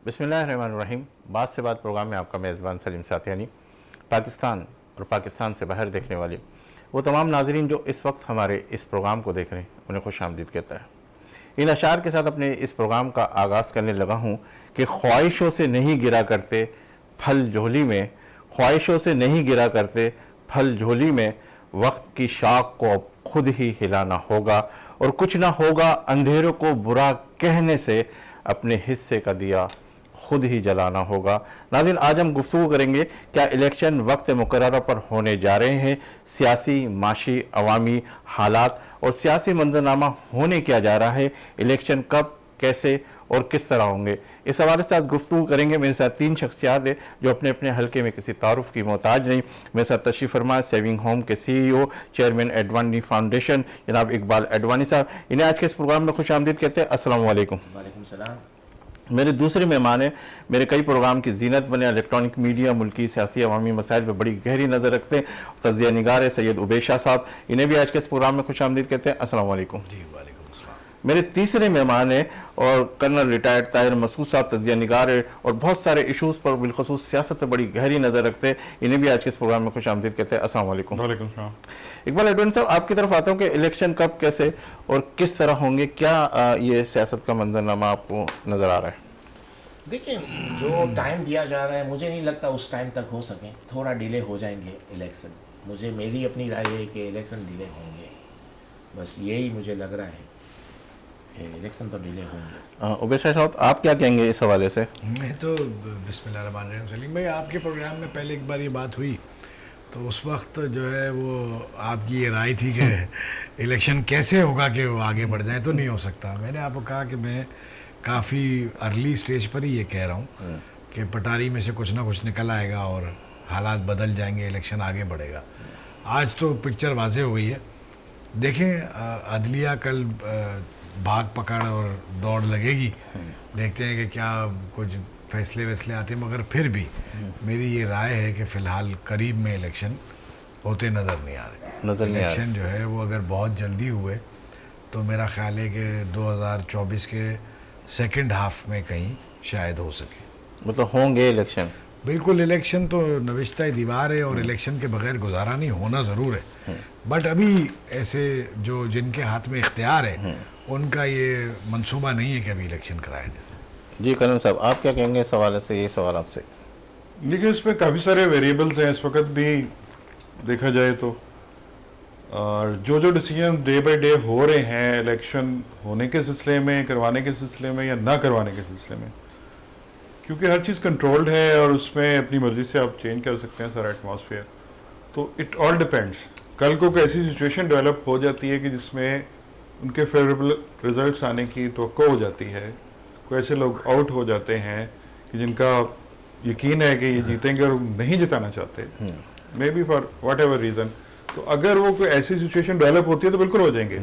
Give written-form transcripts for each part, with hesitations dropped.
बिस्मिल्लाहिर्रहमानिर्रहीम। बात से बात प्रोग्राम में आपका मेज़बान सलीम साथियानी। पाकिस्तान और पाकिस्तान से बाहर देखने वाले वो तमाम नाज़रीन जो इस वक्त हमारे इस प्रोग्राम को देख रहे हैं उन्हें खुश आमदीद कहता है। इन अशार के साथ अपने इस प्रोग्राम का आगाज़ करने लगा हूँ कि ख्वाहिशों से नहीं गिरा करते फल झोली में, ख्वाहिशों से नहीं गिरा करते फल झोली में, वक्त की शाख को अब खुद ही हिलाना होगा और कुछ ना होगा अंधेरों को बुरा कहने से, अपने हिस्से का दिया खुद ही जलाना होगा। नाज़रीन, आज हम गुफ्तगू करेंगे क्या इलेक्शन वक्त मुकर्रर पर होने जा रहे हैं, सियासी, माशी, अवामी हालात और सियासी मंजरनामा होने क्या जा रहा है, इलेक्शन कब, कैसे और किस तरह होंगे, इस हवाले से आज गुफ्तगू करेंगे। मेरे साथ तीन शख्सियात हैं जो अपने अपने हल्के में किसी तारुफ की मोहताज नहीं। मेरे साथ तशरीफ़ फरमा सेविंग होम के CEO, चेयरमैन एडवानी फाउंडेशन जनाब इकबाल एडवानी साहब, इन्हें आज के इस प्रोग्राम में खुश आमदीद कहते हैं। अस्सलाम वालेकुम। वालेकुम सलाम। मेरे दूसरे मेहमान हैं, मेरे कई प्रोग्राम की जीनत बने, इलेक्ट्रॉनिक मीडिया, मुल्की सियासी अवामी मसाइल पर बड़ी गहरी नज़र रखते हैं, तजिया निगार है सैयद उबैद शाह साहब, इन्हें भी आज के इस प्रोग्राम में खुश आमदीद कहते हैं। अस्सलाम वालेकुम। जी वालेकुम सलाम। मेरे तीसरे मेहमान हैं और कर्नल रिटायर्ड ताहिर मसूद साहब, तजिया निगार है और बहुत सारे इशूज़ पर बिलखसूस सियासत पर बड़ी गहरी नज़र रखते हैं, इन्हें भी आज के इस प्रोग्राम में खुश आमदीद कहते हैं। अस्सलाम वालेकुम। वालेकुम सलाम। इकबाल एडवानी साहब, आपकी तरफ आता हूँ कि इलेक्शन कब, कैसे और किस तरह होंगे, क्या ये सियासत का मंजरनामा आपको नज़र आ रहा है? देखिए, जो टाइम दिया जा रहा है मुझे नहीं लगता उस टाइम तक हो सके, थोड़ा डिले हो जाएंगे इलेक्शन। मेरी अपनी राय है कि इलेक्शन डिले होंगे, बस यही मुझे लग रहा है कि इलेक्शन तो डिले होंगे। उबैद शाह साहब, आप क्या कहेंगे इस हवाले से? मैं तो बिस्मिल्लाहिर्रहमानिर्रहीम सलीम भाई, आपके प्रोग्राम में पहले एक बार ये बात हुई तो उस वक्त जो है वो आपकी ये राय थी कि इलेक्शन कैसे होगा कि वो आगे बढ़ जाए, तो नहीं हो सकता। मैंने आपको कहा कि मैं काफ़ी अर्ली स्टेज पर ही ये कह रहा हूँ कि पटारी में से कुछ ना कुछ निकल आएगा और हालात बदल जाएंगे, इलेक्शन आगे बढ़ेगा। आज तो पिक्चर वाज़े हो गई है। देखें, अदलिया कल भाग पकड़ और दौड़ लगेगी, देखते हैं कि क्या कुछ फैसले वैसले आते हैं, मगर फिर भी मेरी ये राय है कि फ़िलहाल करीब में इलेक्शन होते नज़र नहीं आ रहे। इलेक्शन जो है वो अगर बहुत जल्दी हुए तो मेरा ख्याल है कि 2024 के सेकंड हाफ में कहीं शायद हो सके। मतलब होंगे इलेक्शन? बिल्कुल, इलेक्शन तो नविश्ता दीवार है और इलेक्शन के बगैर गुजारा नहीं, होना ज़रूर है। बट अभी ऐसे जो जिनके हाथ में इख्तियार है उनका ये मंसूबा नहीं है कि अभी इलेक्शन कराया जाए। जी कर्नल साहब, आप क्या कहेंगे इस हवाले से? ये सवाल आपसे। देखिए, इसमें काफ़ी सारे वेरिएबल्स हैं इस वक्त भी देखा जाए तो, और जो डिसीजन डे बाय डे हो रहे हैं इलेक्शन होने के सिलसिले में, करवाने के सिलसिले में या ना करवाने के सिलसिले में, क्योंकि हर चीज़ कंट्रोल्ड है और उसमें अपनी मर्ज़ी से आप चेंज कर सकते हैं सारा एटमॉस्फेयर, तो इट ऑल डिपेंड्स। कल को कोई ऐसी सिचुएशन डेवलप हो जाती है कि जिसमें उनके फेवरेबल रिजल्ट्स आने की तवक्को हो जाती है, कोई ऐसे लोग आउट हो जाते हैं कि जिनका यकीन है कि ये जीतेंगे और नहीं जिताना चाहते, may be for what ever reason, तो अगर वो कोई ऐसी सिचुएशन डेवलप होती है तो बिल्कुल हो जाएंगे।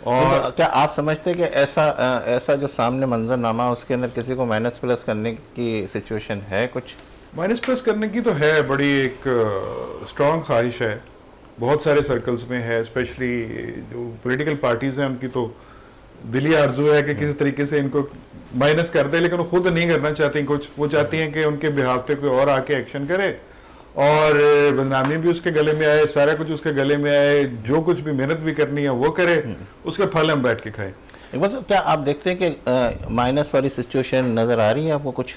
और तो क्या आप समझते हैं कि ऐसा जो सामने मंजरनामा उसके अंदर किसी को माइनस प्लस करने की सिचुएशन है? कुछ माइनस प्लस करने की तो है, बड़ी एक स्ट्रॉन्ग ख्वाहिश है, बहुत सारे सर्कल्स में है, स्पेशली जो पॉलिटिकल पार्टीज़ हैं उनकी तो दिली आरजू है कि किसी तरीके से इनको माइनस कर दे, लेकिन वो खुद नहीं करना चाहती कुछ। वो चाहती हैं कि उनके बिहाफ पे कोई और आके एक्शन करे और बदनामी भी उसके गले में आए, सारा कुछ उसके गले में आए, जो कुछ भी मेहनत भी करनी है वो करे, उसका फल हम बैठ के खाएं। एक बात, क्या आप देखते हैं कि माइनस वाली सिचुएशन नज़र आ रही है आपको? कुछ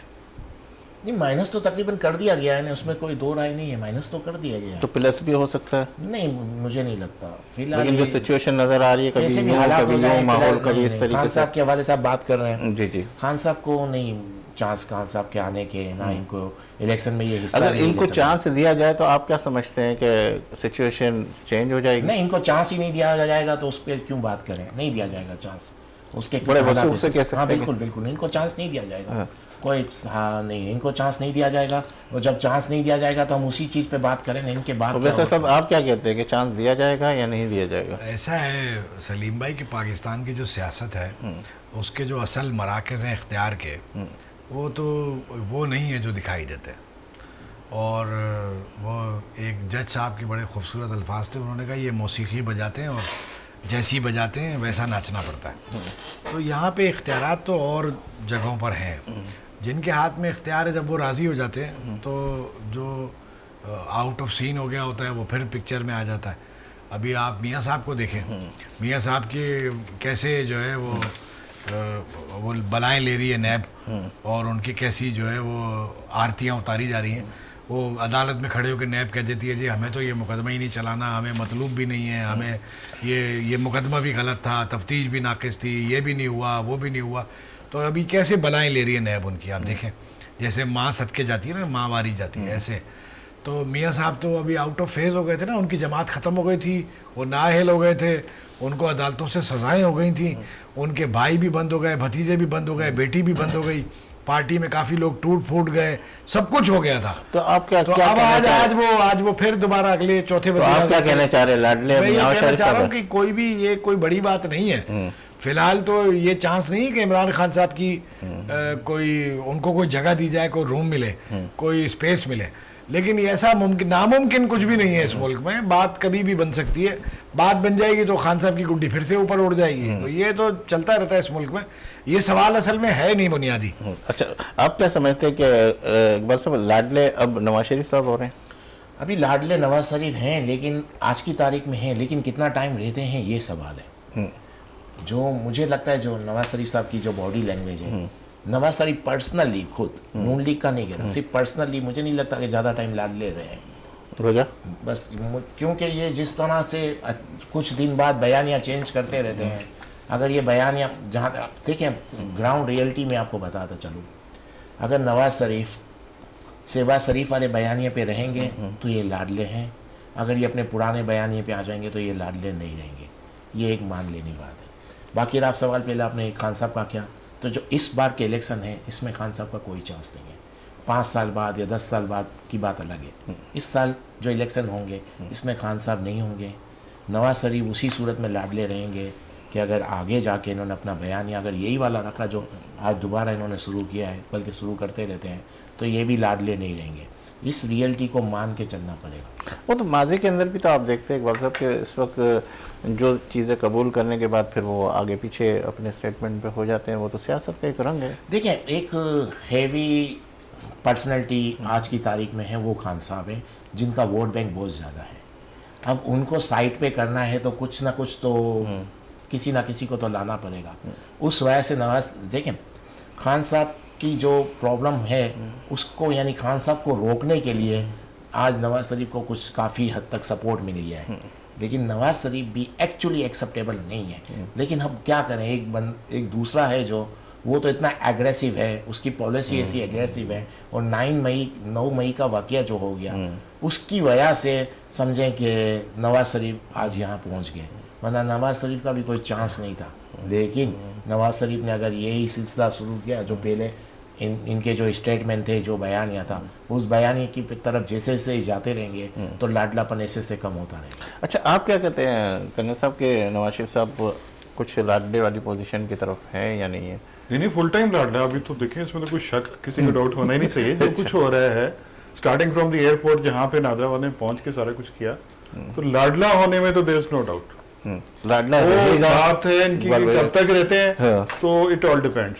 नहीं, माइनस तो तकरीबन कर दिया गया है ना, उसमें कोई दो राय नहीं है, माइनस तो कर दिया गया है। तो प्लस भी हो सकता है? नहीं, मुझे नहीं लगता फिलहाल। लेकिन जो सिचुएशन नज़र आ रही है, कैसे भी कभी हालात हो जाए, माहौल कभी इस खान तरीके से। साहब के हवाले से आप बात कर रहे हैं। जी जी, खान साहब को नहीं चांस, खान साहब के आने के ना, इनको इलेक्शन में ये हिस्सा अगर नहीं इनको ले सकते। चांस दिया जाए तो आप क्या समझते हैं कि सिचुएशन चेंज हो जाएगी? नहीं, इनको चांस ही नहीं दिया जाएगा तो उस पर क्यों बात करें? नहीं दिया जाएगा चांस, उसके बड़े वसूख से कह सकते हाँ हैं। बिल्कुल बिल्कुल, इनको चांस नहीं दिया जाएगा। कोई हाँ नहीं, इनको चांस नहीं दिया जाएगा, और जब चांस नहीं दिया जाएगा तो हम उसी चीज़ पे बात करें ना, इनके बाद। तो वैसे सब आप क्या कहते हैं कि चांस दिया जाएगा या नहीं दिया जाएगा? ऐसा है सलीम भाई कि पाकिस्तान की जो सियासत है उसके जो असल मराकज़ हैं इख्तियार के, वो नहीं है जो दिखाई देते। और वो एक जज साहब के बड़े खूबसूरत अल्फाज थे, उन्होंने कहा ये मौसीकी बजाते हैं और जैसी बजाते हैं वैसा नाचना पड़ता है। तो यहाँ पे इख्तियारात तो और जगहों पर हैं, जिनके हाथ में इख्तियार है, जब वो राज़ी हो जाते हैं तो जो आउट ऑफ सीन हो गया होता है वो फिर पिक्चर में आ जाता है। अभी आप मियाँ साहब को देखें, मियाँ साहब के कैसे जो है वो बलाएं ले रही है नैब, और उनकी कैसी जो है वो आरतियाँ उतारी जा रही हैं। वो अदालत में खड़े होकर नैब कह देती है जी हमें तो ये मुकदमा ही नहीं चलाना, हमें मतलूब भी नहीं है, हमें ये मुकदमा भी गलत था, तफ्तीश भी नाकिस थी, ये भी नहीं हुआ, वो भी नहीं हुआ। तो अभी कैसे बलाएं ले रही है नैब उनकी, आप देखें जैसे माँ सदके जाती है ना, माँ वारी जाती है ऐसे। तो मियाँ साहब तो अभी आउट ऑफ फेज़ हो गए थे ना, उनकी जमात ख़त्म हो गई थी, वो नाअहल हो गए थे, उनको अदालतों से सज़ाएँ हो गई थी, उनके भाई भी बंद हो गए, भतीजे भी बंद हो गए, बेटी भी बंद हो गई, पार्टी में काफ़ी लोग टूट फूट गए, सब कुछ हो गया था। तो आप क्या तो क्या अब आज वो फिर दोबारा अगले चौथे तो आप क्या कहना चाह रहे हैं लाडले मैं ये नवाज कहना शरीफ चाह रहा हूँ साहब? कि कोई भी ये कोई बड़ी बात नहीं है। फिलहाल तो ये चांस नहीं कि इमरान खान साहब की उनको कोई जगह दी जाए, कोई रूम मिले, कोई स्पेस मिले, लेकिन ये ऐसा नामुमकिन कुछ भी नहीं है इस मुल्क में। बात कभी भी बन सकती है, बात बन जाएगी तो खान साहब की गुड्डी फिर से ऊपर उड़ जाएगी। तो ये तो चलता रहता है इस मुल्क में, ये सवाल असल में है नहीं बुनियादी। अच्छा, आप क्या समझते हैं कि इकबाल साहब लाडले अब नवाज शरीफ साहब हो रहे हैं? अभी लाडले नवाज शरीफ हैं, लेकिन आज की तारीख में हैं, लेकिन कितना टाइम रहते हैं ये सवाल है। जो मुझे लगता है जो नवाज शरीफ साहब की जो बॉडी लैंग्वेज है, नवाज शरीफ पर्सनली खुद नून लीग का नहीं कह रहा, सिर्फ पर्सनली मुझे नहीं लगता कि ज़्यादा टाइम लाडले रहे हैं। रोजा बस क्योंकि ये जिस तरह से कुछ दिन बाद बयानियाँ चेंज करते रहते हैं, अगर ये बयानियाँ जहाँ तक देखिए ग्राउंड रियलिटी में आपको बताता चलूँ, अगर नवाज शरीफ शहबाज शरीफ वाले बयानिए पे रहेंगे तो ये लाडले हैं, अगर ये अपने पुराने बयानिए पे आ जाएंगे तो ये लाडले नहीं रहेंगे। ये एक मान लेनी बात है। बाकी आप सवाल पहले आपने खान साहब का किया, तो जो इस बार के इलेक्शन है इसमें खान साहब का कोई चांस नहीं है। 5 साल बाद या 10 साल बाद की बात अलग है। इस साल जो इलेक्शन होंगे इसमें खान साहब नहीं होंगे। नवाज शरीफ उसी सूरत में लाडले रहेंगे कि अगर आगे जाके इन्होंने अपना बयान या अगर यही वाला रखा जो आज दोबारा इन्होंने शुरू किया है, बल्कि शुरू करते रहते हैं, तो ये भी लाडले नहीं रहेंगे। इस रियलिटी को मान के चलना पड़ेगा। वो तो माजी के अंदर भी तो आप देखते हैं इकबाल साहब कि इस वक्त जो चीज़ें कबूल करने के बाद फिर वो आगे पीछे अपने स्टेटमेंट पे हो जाते हैं, वो तो सियासत का एक रंग है। देखिए एक हैवी पर्सनैलिटी आज की तारीख में है वो खान साहब हैं, जिनका वोट बैंक बहुत ज़्यादा है। अब उनको साइड पे करना है तो कुछ ना कुछ तो किसी ना किसी को तो लाना पड़ेगा। उस वजह से नवाज देखें खान साहब की जो प्रॉब्लम है उसको, यानी खान साहब को रोकने के लिए आज नवाज शरीफ को कुछ काफ़ी हद तक सपोर्ट मिल गया है, लेकिन नवाज शरीफ भी एक्चुअली एक्सेप्टेबल नहीं है। लेकिन हम क्या करें, एक दूसरा है जो वो तो इतना एग्रेसिव है, उसकी पॉलिसी ऐसी एग्रेसिव है, और 9 मई का वाक़या जो हो गया उसकी वजह से समझें कि नवाज शरीफ आज यहाँ पहुँच गए, वरना नवाज शरीफ का भी कोई चांस नहीं था। लेकिन नवाज शरीफ ने अगर यही सिलसिला शुरू किया जो पहले इनके जो स्टेटमेंट थे, जो बयानिया था, उस बयानी की तरफ जैसे जैसे जाते रहेंगे तो लाडलापन ऐसे से कम होता रहेगा। अच्छा, आप क्या कहते हैं कन्या साहब के नवाज शरीफ साहब कुछ लाडले वाली पोजीशन की तरफ है या नहीं है? नहीं, फुल टाइम लाडला। अभी तो देखें इसमें तो कोई शक किसी को डाउट होना ही नहीं चाहिए। जो कुछ हो रहा है स्टार्टिंग फ्रॉम द एयरपोर्ट जहाँ पे नादराबाद ने पहुंच के सारा कुछ किया, तो लाडला होने में तो देयर इज नो डाउट। लाडला वो रहेगा। बात है इनकी कि कब तक रहते हैं, हाँ। तो इट ऑल डिपेंड्स।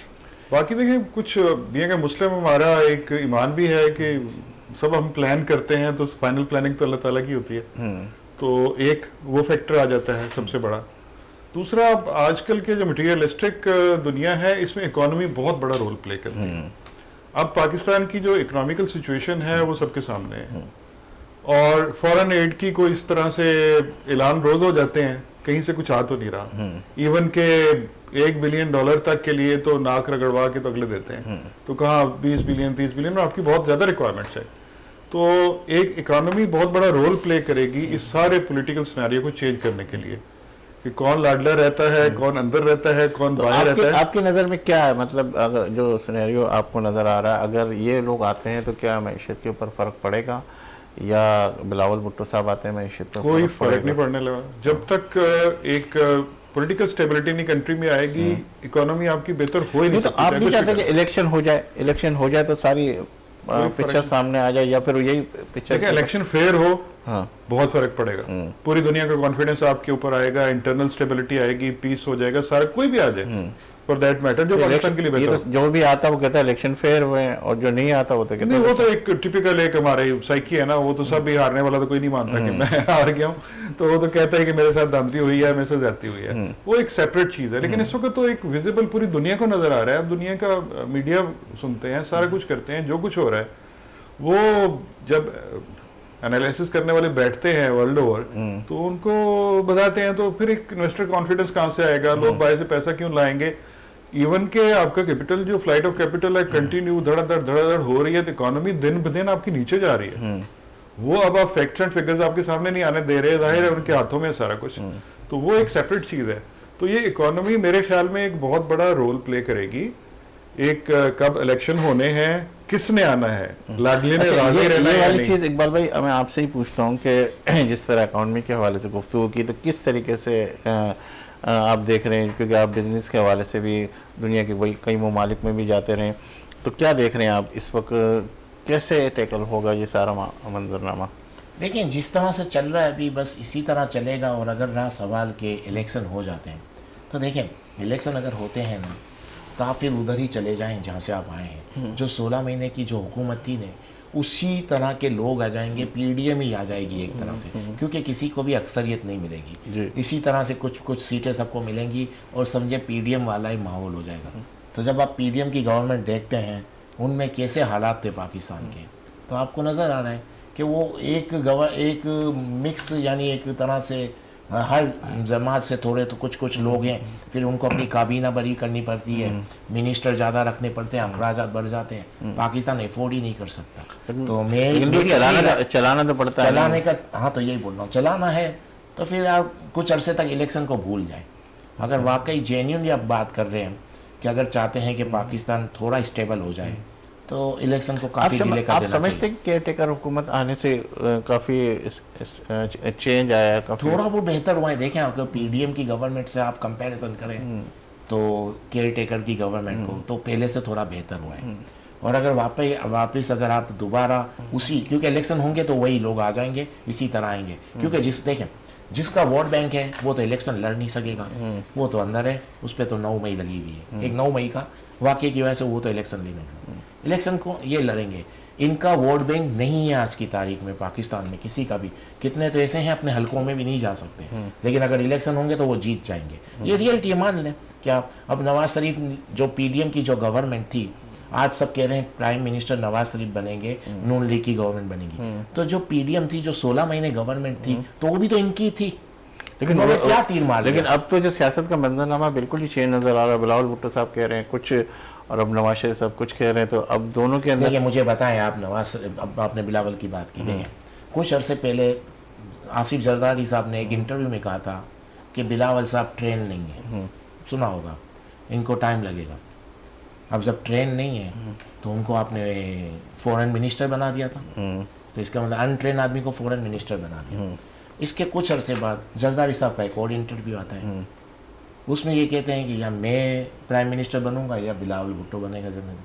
बाकी देखिए कुछ ये कि मुस्लिम हमारा एक ईमान भी है कि सब हम प्लान करते हैं तो फाइनल प्लानिंग तो अल्लाह ताला की होती है। तो एक वो फैक्टर आ जाता है सबसे बड़ा। दूसरा, आजकल के जो मटीरियलिस्टिक दुनिया है इसमें इकोनॉमी बहुत बड़ा रोल प्ले करती है। अब पाकिस्तान की जो इकोनॉमिकल सिचुएशन है वो सबके सामने है, और फॉरेन एड की कोई इस तरह से ऐलान रोज हो जाते हैं, कहीं से कुछ आ तो नहीं रहा। इवन के $1 बिलियन तक के लिए तो नाक रगड़वा के तो अगले देते हैं, तो कहाँ 20 बिलियन 30 बिलियन में आपकी बहुत ज्यादा रिक्वायरमेंट्स है। तो एक इकोनॉमी बहुत बड़ा रोल प्ले करेगी इस सारे पॉलिटिकल सिनेरियो को चेंज करने के लिए, कि कौन लाडला रहता है, कौन अंदर रहता है, कौन तो बाहर रहता है। आपकी नज़र में क्या है, मतलब अगर जो सिनेरियो आपको नज़र आ रहा है, अगर ये लोग आते हैं तो क्या मैशत के ऊपर फ़र्क पड़ेगा, या बिलावल भुट्टो साहब आते हैं मैशत पर कोई फर्क नहीं पड़ने लगा। जब तक एक पॉलिटिकल स्टेबिलिटी नहीं कंट्री में आएगी, इकोनॉमी आपकी बेहतर हो ही नहीं तो सकती। आप नहीं चाहते कि इलेक्शन हो जाए तो सारी पिक्चर सामने आ जाए, या फिर यही पिक्चर देखिए इलेक्शन फेयर हो, हाँ, बहुत फर्क पड़ेगा। पूरी दुनिया का कॉन्फिडेंस आपके ऊपर आएगा, इंटरनल स्टेबिलिटी आएगी, पीस हो जाएगा, सारा कोई भी आ जाए, फॉर दैट मैटर, जो पाकिस्तान के लिए ये बेहतर तो जो भी आता है वो कहता है इलेक्शन फेयर हुए हैं, और जो नहीं आता वो तो कहता नहीं, है वो तो एक टिपिकल एक हमारे साइकी है ना, वो तो सब भी हारने वाला तो कोई नहीं मानता कि मैं हार गया हूँ, तो वो तो कहता है कि मेरे साथ दांतरी हुई है, मेरे से ज्यादती हुई है, वो एक सेपरेट चीज है। लेकिन इस वक्त तो एक विजिबल पूरी दुनिया को नजर आ रहा है, अब दुनिया का मीडिया सुनते हैं, सारा कुछ करते हैं, जो कुछ हो रहा है वो जब एनालिसिस करने वाले बैठते हैं वर्ल्ड ओवर तो उनको बताते हैं, तो फिर एक इन्वेस्टर कॉन्फिडेंस कहाँ से आएगा, लोग बाहर से पैसा क्यों लाएंगे। इवन के आपका कैपिटल जो फ्लाइट ऑफ कैपिटल है कंटिन्यू धड़ाधड़ हो रही है, तो इकोनॉमी दिन ब दिन आपकी नीचे जा रही है। वो अब आप फैक्ट्स एंड फिगर्स आपके सामने नहीं आने दे रहे, जाहिर है उनके हाथों में सारा कुछ, तो वो एक सेपरेट चीज है। तो ये इकोनॉमी मेरे ख्याल में एक बहुत बड़ा रोल प्ले करेगी। एक कब इलेक्शन होने हैं, किसने आना है, लाडली ने अच्छा, राजी रहना ये है या वाली नहीं? चीज़ इकबाल भाई मैं आपसे ही पूछता हूँ कि जिस तरह इकॉनमी के हवाले से गुफ्तगू की, तो किस तरीके से आप देख रहे हैं, क्योंकि आप बिजनेस के हवाले से भी दुनिया के कई ममालिक में भी जाते रहे, तो क्या देख रहे हैं आप इस वक्त, कैसे टैकल होगा ये सारा मंजरनामा? देखिए जिस तरह से चल रहा है अभी बस इसी तरह चलेगा। और अगर रहा सवाल के इलेक्शन हो जाते हैं, तो देखें इलेक्शन अगर होते हैं ना, तो आप फिर उधर ही चले जाएं जहाँ से आप आए हैं। जो 16 महीने की जो हुकूमत थी ने, उसी तरह के लोग आ जाएंगे, पीडीएम ही आ जाएगी एक तरह से, क्योंकि किसी को भी अक्सरियत नहीं मिलेगी। इसी तरह से कुछ कुछ सीटें सबको मिलेंगी और समझे पीडीएम वाला ही माहौल हो जाएगा। तो जब आप पीडीएम की गवर्नमेंट देखते हैं, उनमें कैसे हालात थे पाकिस्तान के, तो आपको नज़र आ रहा है कि वो एक मिक्स, यानी एक तरह से हर जमात से थोड़े तो कुछ लोग हैं, फिर उनको अपनी काबीना बरी करनी पड़ती है, मिनिस्टर ज़्यादा रखने पड़ते हैं, अखराजात बढ़ जाते हैं, पाकिस्तान अफोर्ड ही नहीं कर सकता। तो चलाना तो पड़ता है, चलाने का, हाँ तो यही बोल रहा हूँ, चलाना है तो फिर आप कुछ अरसे तक इलेक्शन को भूल जाए। अगर वाकई जेन्युइनली आप बात कर रहे हैं कि अगर चाहते हैं कि पाकिस्तान थोड़ा स्टेबल हो जाए, तो इलेक्शन को काफ़ी डिले कर आप देना समझते चाहिए। हैं केयर टेकर हुकूमत आने से काफ़ी चेंज आया है, काफ़ी थोड़ा वो बेहतर हुआ है। देखें अगर पीडीएम की गवर्नमेंट से आप कंपैरिजन करें तो केयर टेकर की गवर्नमेंट को, तो पहले से थोड़ा बेहतर हुआ है। और अगर वापस अगर आप दोबारा उसी, क्योंकि इलेक्शन होंगे तो वही लोग आ जाएंगे, इसी तरह आएंगे, क्योंकि देखें जिसका वोट बैंक है वो तो इलेक्शन लड़ नहीं सकेगा, वो तो अंदर है, उस पर तो 9 मई लगी हुई है, एक 9 मई का वाकई की वजह से वो तो इलेक्शन लेने, इलेक्शन को ये लड़ेंगे। इनका वोट बैंक नहीं है आज की तारीख में पाकिस्तान में किसी का भी। कितने तो ऐसे हैं अपने हलकों में भी नहीं जा सकते, लेकिन अगर इलेक्शन होंगे तो वो जीत जाएंगे। ये रियलिटी मान लें। क्या अब नवाज शरीफ जो पीडीएम की जो गवर्नमेंट थी, आज सब कह रहे हैं प्राइम मिनिस्टर नवाज शरीफ बनेंगे, नून लीग की गवर्नमेंट बनेगी। तो जो पीडीएम थी, जो 16 महीने गवर्नमेंट थी, तो वो भी तो इनकी थी, लेकिन उन्होंने क्या तीर मार लेकिन लिया? अब तो जो सियासत का मंजरनामा बिल्कुल ही चेंज नजर आ रहा है। बिलावल भुट्टो साहब कह रहे हैं कुछ, और अब नवाज शरीफ साहब कुछ कह रहे हैं, तो अब दोनों के अंदर। देखिए मुझे बताएं, आप अब आपने बिलावल की बात की, देखिए कुछ अरसे पहले आसिफ जरदारी साहब ने एक इंटरव्यू में कहा था कि बिलावल साहब ट्रेन नहीं है, सुना होगा, इनको टाइम लगेगा। अब जब ट्रेन नहीं है तो उनको आपने फॉरेन मिनिस्टर बना दिया था, तो इसका मतलब अनट्रेन आदमी को फॉरेन मिनिस्टर बना दिया। इसके कुछ अरसे बाद जरदारी साहब का एक और इंटरव्यू आता है, उसमें ये कहते हैं कि या मैं प्राइम मिनिस्टर बनूंगा या बिलावल भुट्टो बनेगा जब।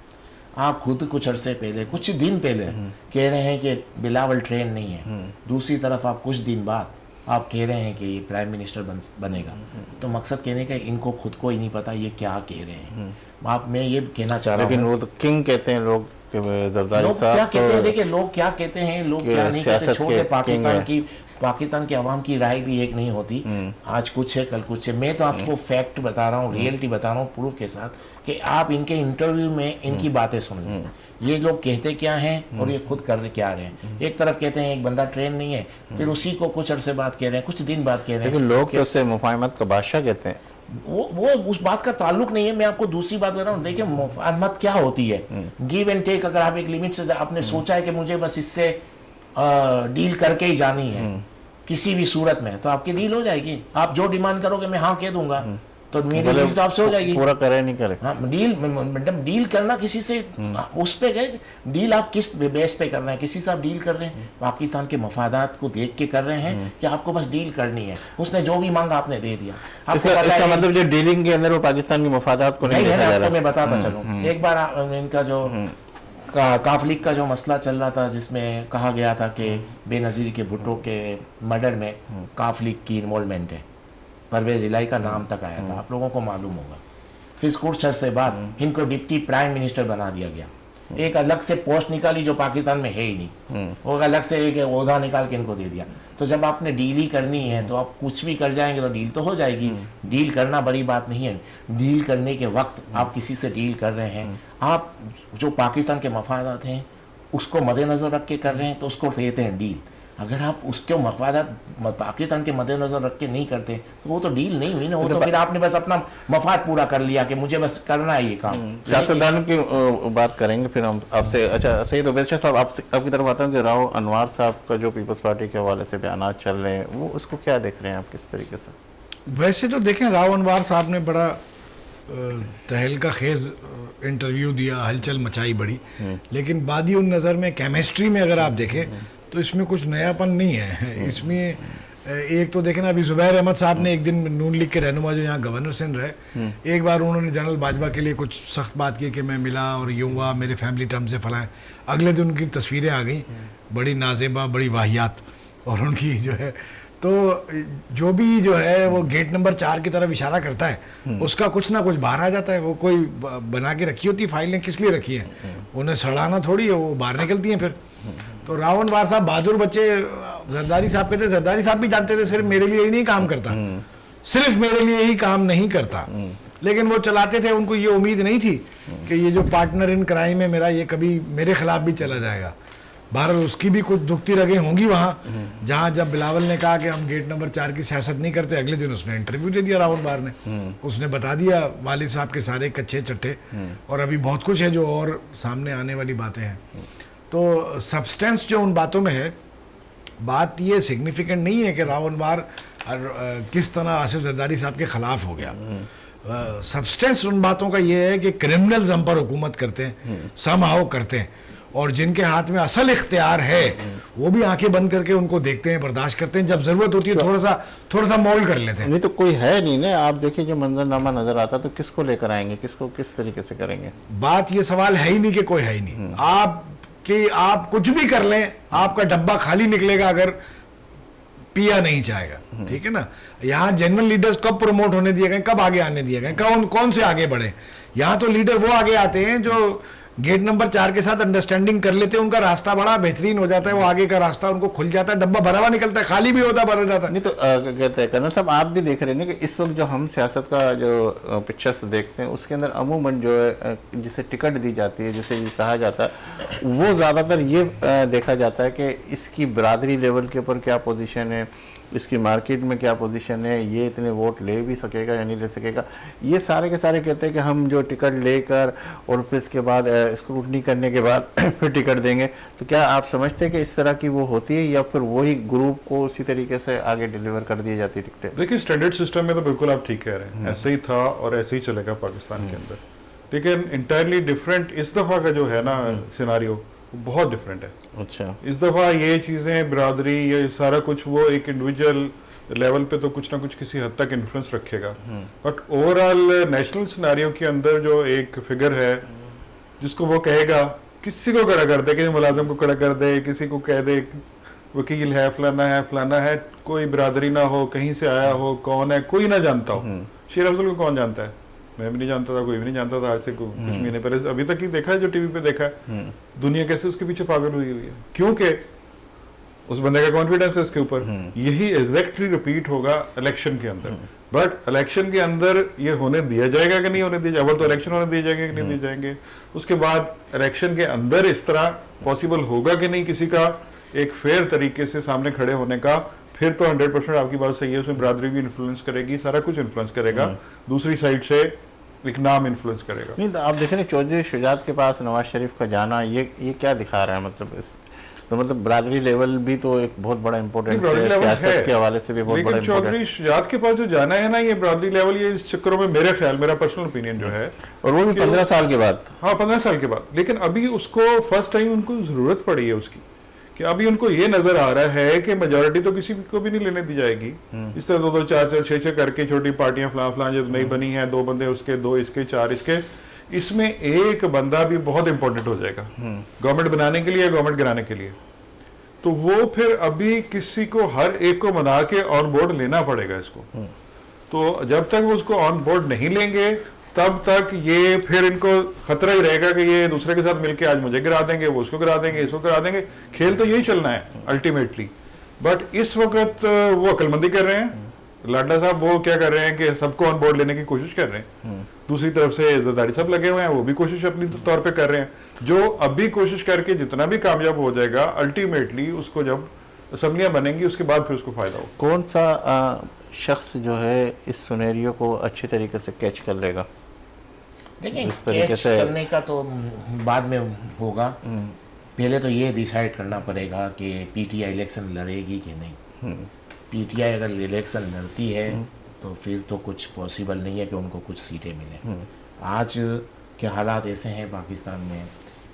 आप खुद कुछ अरसे पहले, कुछ दिन पहले कह रहे हैं कि बिलावल ट्रेन नहीं है, दूसरी तरफ आप कुछ दिन बाद आप कह रहे हैं कि ये प्राइम मिनिस्टर बनेगा। तो मकसद कहने का इनको खुद को ही नहीं पता ये क्या कह रहे हैं। मैं ये कहना चाह रहा हूँ, लेकिन वो तो किंग कहते हैं लोग, जरदारी लोग क्या साहब कहते हैं, तो देखिए लोग क्या कहते हैं, लोग कि क्या नहीं कहते, सियासत छोटे के पाकिस्तान की आवाम की राय भी एक नहीं होती। आज कुछ है कल कुछ है। मैं तो आपको फैक्ट बता रहा हूँ, रियलिटी बता रहा हूँ प्रूफ के साथ, कि आप इनके इंटरव्यू में इनकी बातें सुन लें, ये लोग कहते क्या हैं और ये खुद कर क्या रहे हैं। एक तरफ कहते हैं एक बंदा ट्रेन नहीं है, फिर उसी को कुछ अरसे बाद कह रहे हैं, कुछ दिन बाद कह रहे हैं। लेकिन लोग तो उसे मुफाहमत का बादशाह कहते हैं। वो उस बात का ताल्लुक नहीं है। मैं आपको दूसरी बात बता रहा हूँ, देखिए मुफाहमत क्या होती है, गिव एंड टेक। अगर आप एक लिमिट से आपने सोचा है कि मुझे बस इससे डील करके ही जानी है किसी भी सूरत में, तो आपकी डील हो जाएगी। आप जो डिमांड करोगे मैं हाँ कह दूंगा, तो मेरी डील तो आपसे हो जाएगी। पूरा करे नहीं करे, हाँ डील, मतलब डील करना किसी से, उस पे गए डील आप किस बेस पे कर रहे हैं, किसी से आप डील कर रहे हैं पाकिस्तान के मफादात को देख के कर रहे हैं कि आपको बस डील करनी है। उसने जो भी मांगा आपने दे दिया। इसका मतलब जो डीलिंग के अंदर वो पाकिस्तान की मफादात को नहीं देखा जा रहा। मैं बताता चलूँ, एक बार इनका जो काफ लीग का जो मसला चल रहा था, जिसमें कहा गया था कि बेनज़ीर के भुट्टो के मर्डर में काफ लीग की इन्वॉल्वमेंट है, परवेज़ इलाही का नाम तक आया था, आप लोगों को मालूम होगा। फिर कुछ अर्से बाद इनको डिप्टी प्राइम मिनिस्टर बना दिया गया। एक अलग से पोस्ट निकाली जो पाकिस्तान में है ही नहीं, वो अलग से एक ओहदा निकाल के इनको दे दिया। तो जब आपने डील ही करनी है तो आप कुछ भी कर जाएंगे तो डील तो हो जाएगी। डील करना बड़ी बात नहीं है। डील करने के वक्त आप किसी से डील कर रहे हैं, आप जो पाकिस्तान के मफादात हैं उसको मद्देनज़र रख के कर रहे हैं तो उसको देते हैं डील। अगर आप उसके मफादात पाकिस्तान के मद्देनज़र रख के नहीं करते तो वो तो डील नहीं हुई ना, वो तो फिर आपने बस अपना मफाद पूरा कर लिया कि मुझे बस करना है ये काम। सियासतदान की बात करेंगे फिर हम आपसे। अच्छा सईद उबैद शाह साहब, आपकी तरफ आता हूँ कि राव अनवार साहब का जो पीपल्स पार्टी के हवाले से बयानात चल रहे हैं, वो उसको क्या देख रहे हैं आप, किस तरीके से? वैसे तो देखें, राव अनवार साहब ने बड़ा तहलका खेज इंटरव्यू दिया, हलचल मचाई बड़ी, लेकिन बादी उन नज़र में केमिस्ट्री में अगर आप देखें तो इसमें कुछ नयापन नहीं है। इसमें एक तो देखें ना, अभी ज़ुबैर अहमद साहब ने एक दिन नून लीग के रहनुमा जो यहाँ गवर्नर सिंध रहे, एक बार उन्होंने जनरल बाजवा के लिए कुछ सख्त बात की कि मैं मिला और यूँ हुआ, मेरे फैमिली टर्म से फलाएं। अगले दिन उनकी तस्वीरें आ गई बड़ी नाजेबा, बड़ी वाहियात, और उनकी जो है तो जो भी जो है वो गेट नंबर 4 की तरफ इशारा करता है, उसका कुछ ना कुछ बाहर आ जाता है। वो कोई बना के रखी होती फाइलें, किस लिए रखी हैं, उन्हें सड़ाना थोड़ी है, वो बाहर निकलती हैं फिर। तो राव अनवार साहब बहादुर बच्चे, जरदारी साहब कहते, जरदारी साहब भी जानते थे सिर्फ मेरे लिए ही नहीं काम करता, सिर्फ मेरे लिए ही काम नहीं करता, लेकिन वो चलाते थे। उनको ये उम्मीद नहीं थी कि ये जो पार्टनर इन क्राइम है मेरा, ये कभी मेरे खिलाफ भी चला जाएगा। बहरहाल उसकी भी कुछ दुखती रगें होंगी वहाँ, जहाँ जब बिलावल ने कहा कि हम गेट नंबर 4 की सियासत नहीं करते, अगले दिन उसने इंटरव्यू दे दिया राव अनवार ने। उसने बता दिया वालिद साहब के सारे कच्चे चट्टे, और अभी बहुत कुछ है जो और सामने आने वाली बातें हैं। तो सब्सटेंस जो उन बातों में है, बात ये सिग्निफिकेंट नहीं है कि राव अनवार किस तरह आसिफ जरदारी साहब के ख़िलाफ़ हो गया। सब्सटेंस उन बातों का ये है कि क्रिमिनल्स हम पर हुकूमत करते हैं, समहाउ करते हैं, और जिनके हाथ में असल इख्तियार है वो भी आंखें बंद करके उनको देखते हैं, बर्दाश्त करते हैं, जब ज़रूरत होती है थोड़ा सा मौल कर लेते हैं। नहीं तो कोई है नहीं ना, आप देखिए जो मंजरनामा नज़र आता तो किसको लेकर आएंगे, किसको किस तरीके से करेंगे? बात ये सवाल है ही नहीं कि कोई है ही नहीं। आप कुछ भी कर लें, आपका डब्बा खाली निकलेगा अगर पिया नहीं चाहेगा, ठीक है ना। यहाँ जेन्युइन लीडर्स कब प्रमोट होने दिए गए, कब आगे आने दिए गए, कौन से आगे बढ़े? यहाँ तो लीडर वो आगे आते हैं जो गेट नंबर 4 के साथ अंडरस्टैंडिंग कर लेते हैं, उनका रास्ता बड़ा बेहतरीन हो जाता है, वो आगे का रास्ता उनको खुल जाता है, डब्बा भरा हुआ निकलता है, खाली भी होता भरा जाता है। नहीं तो कहते हैं कर्नल साहब, आप भी देख रहे हैं कि इस वक्त जो हम सियासत का जो पिक्चर्स देखते हैं उसके अंदर अमूमन जो है जिसे टिकट दी जाती है, जिसे ये कहा जाता है, वो ज़्यादातर ये देखा जाता है कि इसकी बरादरी लेवल के ऊपर क्या पोजीशन है, इसकी मार्केट में क्या पोजीशन है, ये इतने वोट ले भी सकेगा या नहीं ले सकेगा। ये सारे के सारे कहते हैं कि हम जो टिकट लेकर और फिर इसके बाद स्क्रूटनी करने के बाद फिर टिकट देंगे। तो क्या आप समझते हैं कि इस तरह की वो होती है या फिर वही ग्रुप को उसी तरीके से आगे डिलीवर कर दी जाती है टिकटें? देखिए, स्टैंडर्ड सिस्टम में तो बिल्कुल आप ठीक कह रहे हैं, ऐसे ही था और ऐसे ही चलेगा पाकिस्तान के अंदर, लेकिन इंटायरली डिफरेंट इस दफ़ा का जो है ना सिनारियो बहुत डिफरेंट है। अच्छा, इस दफ़ा ये चीज़ें बिरादरी ये सारा कुछ वो एक इंडिविजुअल लेवल पे तो कुछ ना कुछ किसी हद तक इन्फ्लुएंस रखेगा, बट ओवरऑल नेशनल सिनेरियो के अंदर जो एक फिगर है जिसको वो कहेगा, किसी को खड़ा कर दे, किसी मुलाजिम को खड़ा कर दे, किसी को कह दे वकील है, फलाना है, कोई बिरादरी ना हो, कहीं से आया हो, कौन है कोई ना जानता हो। शेर अफजल को कौन जानता है? मैं भी नहीं जानता था, कोई भी नहीं जानता था आज से कुछ महीने पहले, अभी तक ही देखा है जो टीवी पे देखा है। दुनिया कैसे उसके पीछे पागल हुई है, क्योंकि उस बंदे का कॉन्फिडेंस है इसके ऊपर। यही एग्जैक्टली रिपीट होगा इलेक्शन के अंदर, बट इलेक्शन के अंदर ये होने दिया जाएगा कि नहीं होने दिया जाएगा? तो इलेक्शन होने दिए जाएंगे कि नहीं दिए जाएंगे, उसके बाद इलेक्शन के अंदर इस तरह पॉसिबल होगा कि नहीं किसी का एक फेयर तरीके से सामने खड़े होने का, फिर तो 100% आपकी बात सही है, उसमें बिरादरी भी इन्फ्लुएंस करेगी, सारा कुछ इन्फ्लुएंस करेगा, दूसरी साइड से एक नाम इन्फ्लुएंस करेगा। नहीं तो आप देख रहे हैं चौधरी शुजात के पास नवाज शरीफ का जाना, ये क्या दिखा रहा है? मतलब तो मतलब बिरादरी लेवल भी तो एक बहुत बड़ा इंपॉर्टेंट है, सियासत के हवाले से भी बहुत बड़ा लेकिन चौधरी शुजात के पास जो जाना है ना, ये बिरादरी लेवल, ये इस चक्करों में मेरा ख्याल, मेरा पर्सनल ओपिनियन जो है, और वो भी 15 साल के बाद। हाँ, 15 साल के बाद। लेकिन अभी उसको फर्स्ट टाइम उनको जरूरत पड़ी है उसकी, कि अभी उनको ये नजर आ रहा है कि मेजोरिटी तो किसी को भी नहीं लेने दी जाएगी। इस तरह 2-2, 4-4, 6-6 करके छोटी पार्टियां फलां जब नहीं बनी हैं, 2 बंदे उसके, 2 इसके, 4 इसके, इसमें एक बंदा भी बहुत इंपॉर्टेंट हो जाएगा गवर्नमेंट बनाने के लिए, गवर्नमेंट गिराने के लिए। तो वो फिर अभी किसी को, हर एक को मना के ऑन बोर्ड लेना पड़ेगा इसको। तो जब तक वो उसको ऑन बोर्ड नहीं लेंगे तब तक ये फिर इनको खतरा ही रहेगा कि ये दूसरे के साथ मिलके आज मुझे गिरा देंगे, वो उसको गिरा देंगे, इसको गिरा देंगे। खेल तो यही चलना है अल्टीमेटली। बट इस वक्त वो अक्लमंदी कर रहे हैं, लाडला साहब वो क्या कर रहे हैं कि सबको ऑन बोर्ड लेने की कोशिश कर रहे हैं। दूसरी तरफ से जरदारी साहब लगे हुए हैं, वो भी कोशिश अपनी तौर पे कर रहे हैं। जो अभी कोशिश करके जितना भी कामयाब हो जाएगा, अल्टीमेटली उसको जब असम्बलियां बनेंगी उसके बाद फिर उसको फायदा होगा। कौन सा शख्स जो है इस सुनेरियो को अच्छी तरीके से कैच कर लेगा? देखिए, इस तरीके कैच से करने का तो बाद में होगा। पहले तो ये डिसाइड करना पड़ेगा कि पीटीआई इलेक्शन लड़ेगी कि नहीं। पीटीआई अगर इलेक्शन लड़ती है तो फिर तो कुछ पॉसिबल नहीं है कि उनको कुछ सीटें मिलें। आज के हालात ऐसे हैं पाकिस्तान में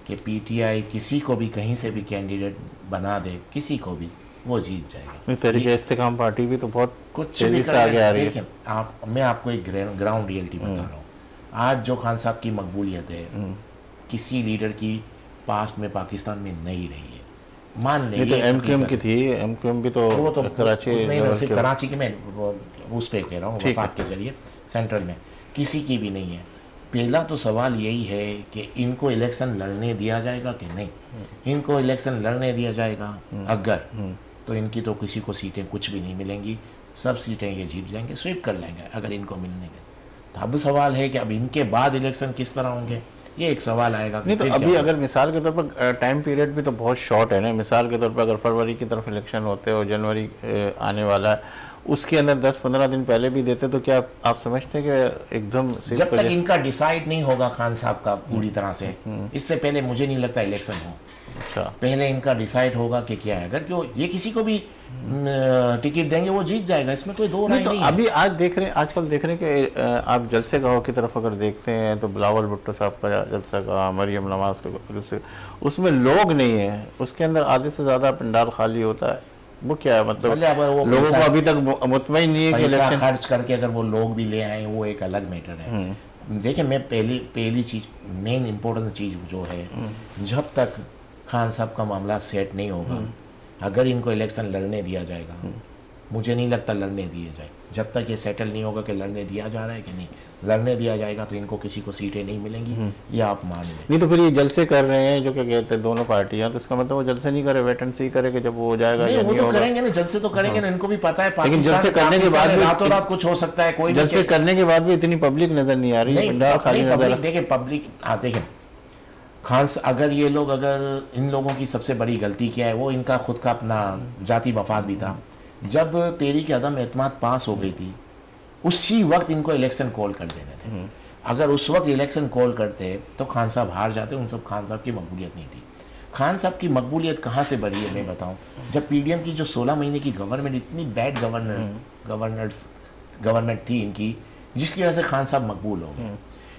कि पीटीआई किसी को भी कहीं से भी कैंडिडेट बना दे, किसी को भी, वो जीत जाएगा। इस तरीके इस्तेकाम पार्टी भी तो बहुत कुछ तेजी से आगे आ रही है। देखिए, मैं आपको एक ग्राउंड रियलिटी बता रहा हूँ। आज जो खान साहब की मकबूलियत है किसी लीडर की पास्ट में पाकिस्तान में नहीं रही है। मान ये तो लें एमक्यूएम की थी, एमक्यूएम भी तो वो तो कराची नहीं, लेवल सिर्फ के- कराची की मैं उस पर कह रहा हूँ, ठीक है। वफाक के जरिए सेंट्रल में किसी की भी नहीं है। पहला तो सवाल यही है कि इनको इलेक्शन लड़ने दिया जाएगा कि नहीं। इनको इलेक्शन लड़ने दिया जाएगा अगर, तो इनकी तो किसी को सीटें कुछ भी नहीं मिलेंगी, सब सीटें ये जीत जाएंगे, स्वीप कर जाएंगे अगर इनको मिलने के। तो अब सवाल है कि अब इनके बाद इलेक्शन किस तरह होंगे, ये एक सवाल आएगा कि नहीं तो फिर अभी क्या अगर मिसाल के तौर पर टाइम पीरियड भी तो बहुत शॉर्ट है ना। मिसाल के तौर पर अगर फरवरी की तरफ इलेक्शन होते हो, जनवरी आने वाला है, उसके अंदर 10-15 दिन पहले भी देते तो क्या आप समझते हैं कि एकदम से जब तक इनका डिसाइड नहीं होगा खान साहब का पूरी तरह से, इससे पहले मुझे नहीं लगता इलेक्शन हो। अच्छा पहले इनका डिसाइड होगा कि क्या है। अगर क्यों ये किसी को भी टिकट देंगे वो जीत जाएगा, इसमें कोई दो राय नहीं तो नहीं है। अभी आज देख रहे हैं, आजकल देख रहे हैं कि आप जलसे गाँव की तरफ अगर देखते हैं तो बिलावल भुट्टो साहब का जलसा गाँव, मरियम नवाज का जलसे, उसमें लोग नहीं है, उसके अंदर आधे से ज़्यादा पंडाल खाली होता है। वो क्या है मतलब भले अब वो लोगों को पैसा- अभी तक मुतमईन नहीं है कि पैसा इलेक्शन। खर्च करके अगर वो लोग भी ले आए वो एक अलग मैटर है। देखिए, मैं पहली चीज़, मेन इम्पोर्टेंट चीज़ जो है, जब तक खान साहब का मामला सेट नहीं होगा, अगर इनको इलेक्शन लड़ने दिया जाएगा, मुझे नहीं लगता लड़ने दिए जाए। जब तक ये सेटल नहीं होगा कि लड़ने दिया जा रहा है कि नहीं, लड़ने दिया जाएगा तो इनको किसी को सीटें नहीं मिलेंगी, ये आप मान लें। नहीं तो फिर ये जलसे कर रहे हैं जो क्या कहते हैं दोनों पार्टियां, तो इसका मतलब वो जलसे नहीं करे, वेट एंड सी करे कि जब वो हो जाएगा नहीं, या वो नहीं तो होगा। करेंगे ना, जलसे तो करेंगे ना, इनको भी पता है लेकिन पाकिस्तान जलसे करने के बाद भी रातों रात कुछ हो सकता है। कोई भी जलसे करने के बाद भी इतनी पब्लिक नजर नहीं आ रही है, पंडाल खाली नजर पब्लिक, देखिए पब्लिक, देखें खान अगर ये लोग, अगर इन लोगों की सबसे बड़ी गलती क्या है, वो इनका खुद का अपना जाती मफाद भी था। जब तहरीक अदम एतमाद पास हो गई थी, उसी वक्त इनको इलेक्शन कॉल कर देने थे। अगर उस वक्त इलेक्शन कॉल करते तो खान साहब हार जाते। उन सब खान साहब की मकबूलियत नहीं थी। खान साहब की मकबूलियत कहाँ से बढ़ी है मैं बताऊँ। जब पीडीएम की जो 16 महीने की गवर्नमेंट, इतनी बैड गवर्नमेंट थी इनकी, जिसकी वजह से खान साहब मकबूल हो गए।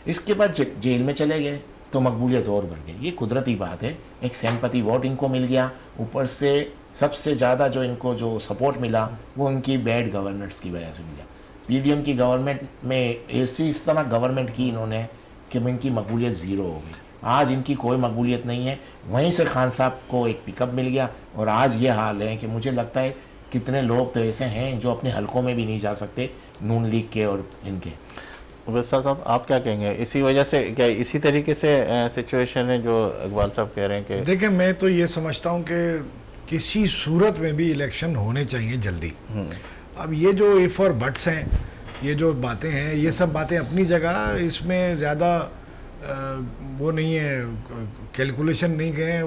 इसके बाद जेल में चले गए तो मकबूलियत और बढ़ गई। ये कुदरती बात है, एक सिंपैथी वोट इनको मिल गया। ऊपर से सबसे ज़्यादा जो इनको जो सपोर्ट मिला वो उनकी बैड गवर्नेंस की वजह से मिला। पीडीएम की गवर्नमेंट में ऐसी इस तरह गवर्नमेंट की इन्होंने कि इनकी मकबूलियत ज़ीरो हो गई। आज इनकी कोई मकबूलियत नहीं है। वहीं से खान साहब को एक पिकअप मिल गया और आज ये हाल है कि मुझे लगता है कितने लोग तो ऐसे हैं जो अपने हलकों में भी नहीं जा सकते, नून लीग के और इनके। वैसा साहब आप क्या कहेंगे, इसी वजह से क्या इसी तरीके से सिचुएशन है जो इकबाल साहब कह रहे हैं कि देखिए, मैं तो ये समझता हूँ कि किसी सूरत में भी इलेक्शन होने चाहिए जल्दी। अब ये जो इफ और बट्स हैं, ये जो बातें हैं, ये सब बातें अपनी जगह, इसमें ज़्यादा वो नहीं है, कैलकुलेशन नहीं गए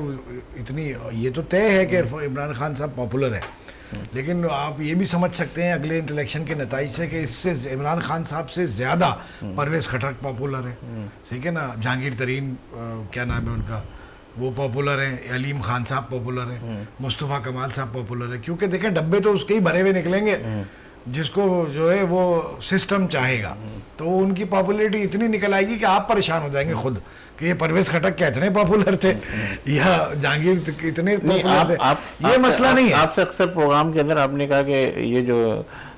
इतनी। ये तो तय है कि इमरान खान साहब पॉपुलर है, लेकिन आप ये भी समझ सकते हैं अगले इलेक्शन के नतीजे से कि इससे इमरान खान साहब से ज़्यादा परवेज़ खटक पॉपुलर है, ठीक है ना। जहांगीर तरीन क्या नाम है उनका, वो पॉपुलर हैं। अलीम खान साहब पॉपुलर हैं। मुस्तफ़ा कमाल साहब पॉपुलर है। क्योंकि देखें, डब्बे तो उसके ही भरे हुए निकलेंगे जिसको जो है वो सिस्टम चाहेगा। तो उनकी पॉपुलैरिटी इतनी निकल आएगी कि आप परेशान हो जाएंगे खुद कि ये परवेज़ खटक क्या इतने पॉपुलर थे या जहांगीर इतने पॉपुलर थे। ये मसला नहीं है। आपसे अक्सर प्रोग्राम के अंदर आपने कहा कि ये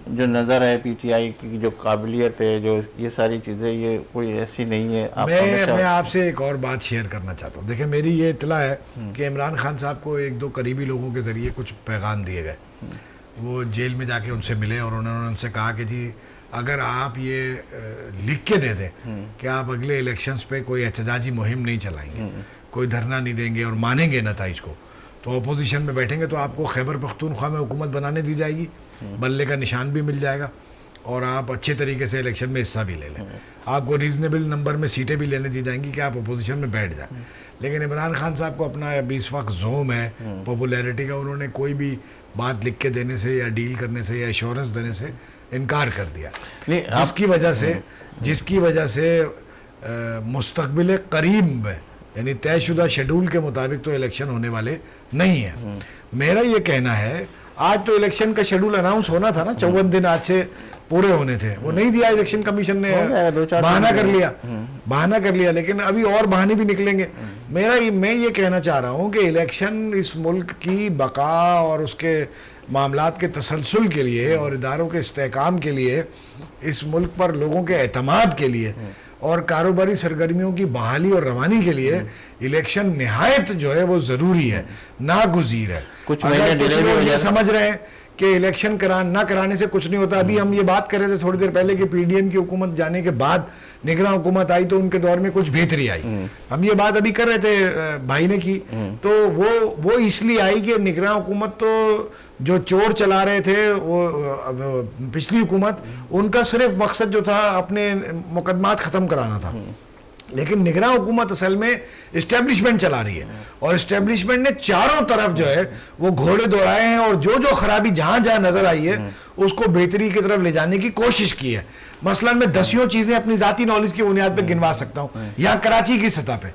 जो नज़र है पीटीआई की जो काबिलियत है, जो ये सारी चीज़ें, ये कोई ऐसी नहीं है। आप मैं आपसे एक और बात शेयर करना चाहता हूँ। देखिए, मेरी ये इत्तला है कि इमरान खान साहब को 1-2 करीबी लोगों के ज़रिए कुछ पैगाम दिए गए। वो जेल में जाके उनसे मिले और उन्होंने उनसे कहा कि जी अगर आप ये लिख के दे दें कि आप अगले इलेक्शंस पे कोई एहतजाजी मुहिम नहीं चलाएंगे, कोई धरना नहीं देंगे और मानेंगे नताइज को, तो अपोजिशन में बैठेंगे तो आपको खैबर पख्तूनख्वा में हुकूमत बनाने दी जाएगी, बल्ले का निशान भी मिल जाएगा और आप अच्छे तरीके से इलेक्शन में हिस्सा भी ले लें, आपको रीजनेबल नंबर में सीटें भी लेने दी जाएंगी कि आप अपोजिशन में बैठ जाएं। लेकिन इमरान खान साहब को अपना अभी इस वक्त जोम है पॉपुलैरिटी का, उन्होंने कोई भी बात लिख के देने से या डील करने से या एश्योरेंस देने से इनकार कर दिया, जिसकी वजह से मुस्तकबिल करीब में यानी तयशुदा शेड्यूल के मुताबिक तो इलेक्शन होने वाले नहीं है। मेरा ये कहना है, आज तो इलेक्शन का शेड्यूल अनाउंस होना था ना, 54 दिन आज से पूरे होने थे, वो नहीं दिया इलेक्शन कमीशन ने, बहाना कर लिया, लेकिन अभी और बहाने भी निकलेंगे। मैं ये कहना चाह रहा हूँ कि इलेक्शन इस मुल्क की बका और उसके मामलात के तसलसल के लिए और इदारों के इस्तेहकाम के लिए, इस मुल्क पर लोगों के एतमाद के लिए और कारोबारी सरगर्मियों की बहाली और रवानी के लिए इलेक्शन निहायत जो है वो ज़रूरी है, नागुज़ीर है। कुछ लोग ये समझ रहे हैं कि इलेक्शन ना कराने से कुछ नहीं होता। अभी हम ये बात कर रहे थे थोड़ी देर पहले कि पीडीएम की हुकूमत जाने के बाद निगरान हुकूमत आई तो उनके दौर में कुछ बेहतरी आई। हम ये बात अभी कर रहे थे, भाई ने की, तो वो इसलिए आई कि निगरान हुकूमत तो जो चोर चला रहे थे वो पिछली हुकूमत, उनका सिर्फ मकसद जो था अपने मुकदमात ख़त्म कराना था, लेकिन निगरान हुकूमत असल में इस्टेब्लिशमेंट चला रही है और इस्टेब्लिशमेंट ने चारों तरफ जो है वो घोड़े दौड़ाए हैं और जो खराबी जहां जहां नजर आई है उसको बेहतरी की तरफ ले जाने की कोशिश की है। मसलन मैं 10 चीजें अपनी जाती नॉलेज की बुनियाद पर गिनवा सकता हूँ। यहाँ कराची की सतह पे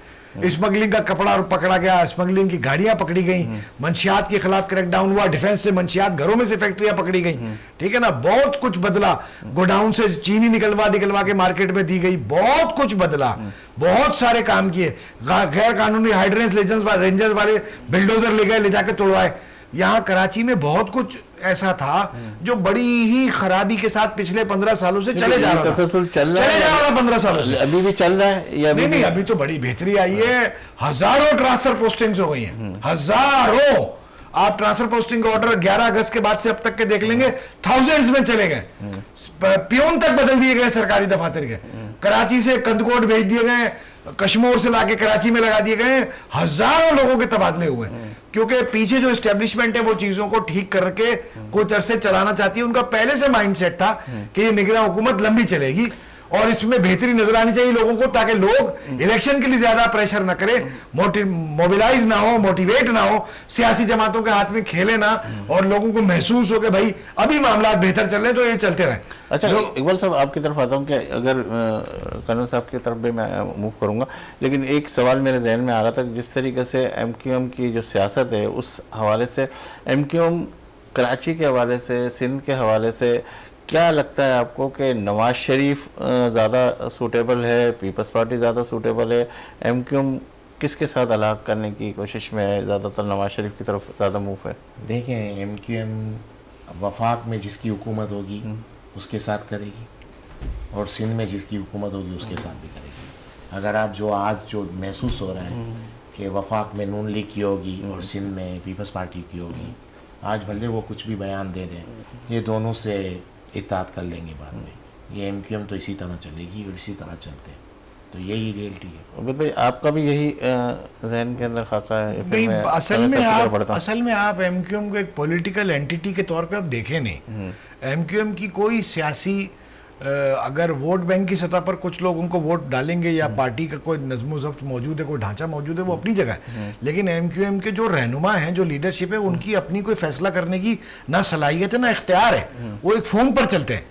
स्मगलिंग का कपड़ा पकड़ा गया, स्मगलिंग की गाड़ियां पकड़ी गई, मंशियात के खिलाफ क्रैकडाउन हुआ, डिफेंस से मंशियात घरों में से फैक्ट्रियां पकड़ी गई, ठीक है ना, बहुत कुछ बदला, गोडाउन से चीनी निकलवा के मार्केट में दी गई, बहुत कुछ बदला, बहुत सारे काम किए, गैर कानूनी हाइड्रेंस रेंजर्स वाले बिल्डोजर ले गए, ले जाके तोड़वाए। यहाँ कराची में बहुत कुछ ऐसा था जो बड़ी ही खराबी के साथ पिछले 15 सालों से चले जा रहा था 15 सालों से, अभी भी चल रहा है या नहीं, अभी तो बड़ी बेहतरी आई है। हजारों ट्रांसफर पोस्टिंग्स हो गई हैं, हजारों। आप ट्रांसफर पोस्टिंग का ऑर्डर 11 अगस्त के बाद से अब तक के देख लेंगे, थाउजेंड्स में चले गए। पियोन तक बदल दिए गए सरकारी दफातर के, कराची से कंदकोट भेज दिए गए, कश्मीर से लाके कराची में लगा दिए गए, हजारों लोगों के तबादले हुए, क्योंकि पीछे जो एस्टेब्लिशमेंट है वो चीजों को ठीक करके कुछ अरसे चलाना चाहती है। उनका पहले से माइंडसेट था कि ये निगरान हुकूमत लंबी चलेगी और इसमें बेहतरी नजर आनी चाहिए लोगों को, ताकि लोग इलेक्शन के लिए ज्यादा प्रेशर ना करें, मोबिलाइज ना हो, मोटिवेट ना हो, सियासी जमातों के हाथ में खेले ना, और लोगों को महसूस हो कि भाई अभी मामला बेहतर चल रहे हैं तो ये चलते रहे। अच्छा, इकबाल साहब आपकी तरफ आता हूँ कि अगर कर्नल साहब की तरफ भी मैं मूव करूँगा, लेकिन एक सवाल मेरे जहन में आ रहा था, जिस तरीके से MQM की जो सियासत है उस हवाले से, MQM कराची के हवाले से, सिंध के हवाले से, क्या लगता है आपको कि नवाज शरीफ ज़्यादा सूटेबल है, पीपल्स पार्टी ज़्यादा सूटेबल है, MQM किसके साथ अलग करने की कोशिश में है, ज़्यादातर नवाज शरीफ की तरफ ज़्यादा मूव है? देखें, MQM वफाक में जिसकी हुकूमत होगी उसके साथ करेगी और सिंध में जिसकी हुकूमत होगी उसके साथ भी करेगी। अगर आप जो महसूस हो रहा है कि वफाक में नून लीग की होगी और सिंध में पीपल्स पार्टी की होगी, आज भले वो कुछ भी बयान दे दें, ये दोनों से इत्तेहाद कर लेंगे बाद में। ये MQM तो इसी तरह चलेगी और इसी तरह चलते हैं, तो यही रियलिटी है। उबैद भाई, आपका भी यही जहन के अंदर खाका है? नहीं, असल में आप MQM को एक पॉलिटिकल एंटिटी के तौर पे आप देखें नहीं। MQM की कोई सियासी, अगर वोट बैंक की सतह पर कुछ लोग उनको वोट डालेंगे या पार्टी का कोई नज़्म ज़ब्त मौजूद है, कोई ढांचा मौजूद है, वो अपनी जगह है, लेकिन MQM के जो रहनुमा हैं, जो लीडरशिप है, उनकी अपनी कोई फैसला करने की ना सलाहियत है ना इख्तियार है, वो एक फॉर्म पर चलते हैं,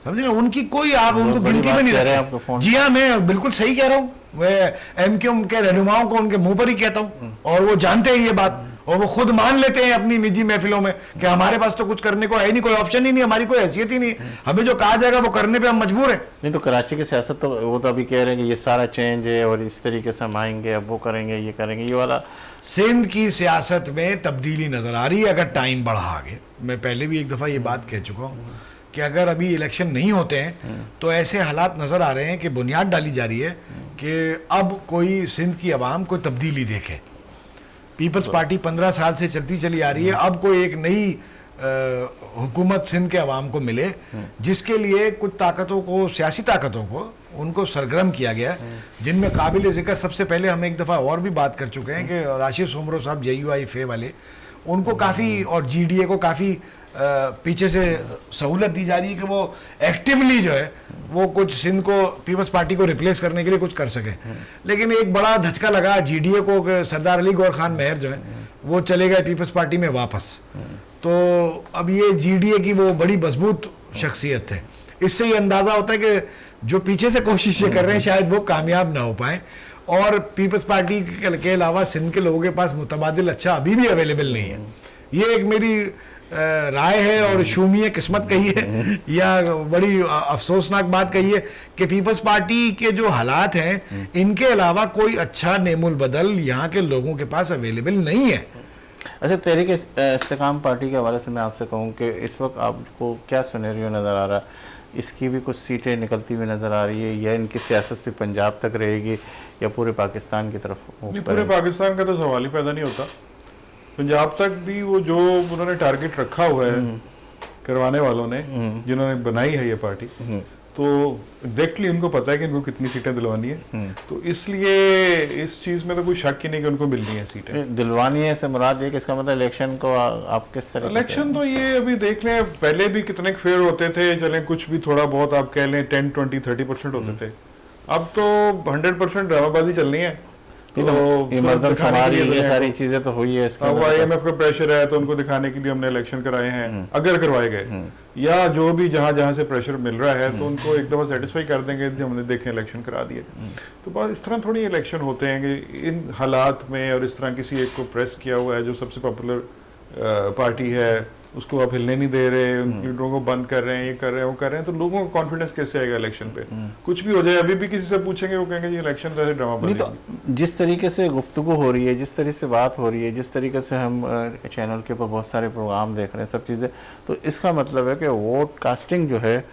समझे ना, उनकी कोई आप उनको गिनती में नहीं रखते। जी हाँ, मैं बिल्कुल सही कह रहा हूँ, मैं MQM के रहनुमाओं को उनके मुंह पर ही कहता हूँ और वो जानते हैं ये बात, और वो खुद मान लेते हैं अपनी निजी महफिलों में कि हमारे पास तो कुछ करने को है नहीं, कोई ऑप्शन ही नहीं, हमारी कोई हैसियत ही नहीं, हमें जो कहा जाएगा वो करने पे हम मजबूर हैं। नहीं तो कराची की सियासत तो वो तो अभी कह रहे हैं कि ये सारा चेंज है और इस तरीके से हम आएंगे, अब वो करेंगे, ये करेंगे, ये वाला। सिंध की सियासत में तब्दीली नजर आ रही है अगर टाइम बढ़ा आगे। मैं पहले भी एक दफ़ा ये बात कह चुका हूँ कि अगर अभी इलेक्शन नहीं होते हैं तो ऐसे हालात नज़र आ रहे हैं कि बुनियाद डाली जा रही है कि अब कोई सिंध की आवाम कोई तब्दीली देखे। पीपल्स पार्टी 15 साल से चलती चली आ रही है, अब कोई एक नई हुकूमत सिंध के अवाम को मिले, जिसके लिए कुछ ताकतों को, सियासी ताकतों को उनको सरगर्म किया गया, जिनमें काबिल ज़िक्र सबसे पहले हम एक दफ़ा और भी बात कर चुके हैं कि राशिद सुमरो साहब JUIFA वाले, उनको काफ़ी, और GDA को काफ़ी पीछे से सहूलत दी जा रही है कि वो एक्टिवली जो है वो कुछ सिंध को, पीपल्स पार्टी को रिप्लेस करने के लिए कुछ कर सके। लेकिन एक बड़ा धचका लगा GDA को कि सरदार अली गौर खान मेहर जो है वो चले गए पीपल्स पार्टी में वापस। तो अब ये GDA की वो बड़ी मजबूत शख्सियत थे। इससे ये अंदाज़ा होता है कि जो पीछे से कोशिशें कर रहे हैं शायद वो कामयाब ना हो पाए, और पीपल्स पार्टी के अलावा सिंध के लोगों के पास मुतबादिल अच्छा अभी भी अवेलेबल नहीं है। ये एक मेरी राय है, और शूमीय किस्मत कही है या बड़ी अफसोसनाक बात कही है कि पीपल्स पार्टी के जो हालात हैं, इनके अलावा कोई अच्छा नेमुल बदल यहाँ के लोगों के पास अवेलेबल नहीं है। अच्छा, तहरीक इस्तेकाम पार्टी के हवाले से मैं आपसे कहूँ कि इस वक्त आपको क्या सिनेरियो नज़र आ रहा है? इसकी भी कुछ सीटें निकलती हुई नज़र आ रही है, या इनकी सियासत से पंजाब तक रहेगी या पूरे पाकिस्तान की तरफ? पूरे पाकिस्तान का तो सवाल ही पैदा नहीं होता। पंजाब तक भी वो जो उन्होंने टारगेट रखा हुआ है करवाने वालों ने, जिन्होंने बनाई है ये पार्टी, तो एग्जैक्टली उनको पता है कि इनको कितनी सीटें दिलवानी है। तो इसलिए इस चीज़ में तो कोई शक ही नहीं कि उनको मिलनी है सीटें। दिलवानी है से मुराद ये कि इसका मतलब इलेक्शन को आप किस तरह? इलेक्शन तो ये अभी देख लें, पहले भी कितने फेयर होते थे, चलें कुछ भी थोड़ा बहुत आप कह लें 10, 20, 30% होते थे। अब तो 100% ड्रामाबाजी चलनी है। तो ये मर्दमशुमारी, ये सारी चीजें तो हुई है। अब IMF का प्रेशर है तो उनको दिखाने के लिए हमने इलेक्शन कराए हैं, अगर करवाए गए, या जो भी जहां से प्रेशर मिल रहा है तो उनको एक दफा सेटिस्फाई कर देंगे, हमने देखे इलेक्शन करा दिए। तो बस इस तरह थोड़ी इलेक्शन होते हैं कि इन हालात में, और इस तरह किसी एक को प्रेस किया हुआ है जो सबसे पॉपुलर पार्टी है, उसको आप हिलने नहीं दे रहे, उन लीडरों को बंद कर रहे हैं, ये कर रहे हैं, वो कर रहे हैं, तो लोगों को कॉन्फिडेंस कैसे आएगा इलेक्शन पे? कुछ भी हो जाए, अभी भी किसी से पूछेंगे वो कहेंगे जी इलेक्शन तो ड्रामा। तो जिस तरीके से गुफ्तगू हो रही है, जिस तरीके से बात हो रही है, जिस तरीके से हम चैनल के ऊपर बहुत सारे प्रोग्राम देख रहे हैं, सब चीज़ें, तो इसका मतलब है कि वोट कास्टिंग जो है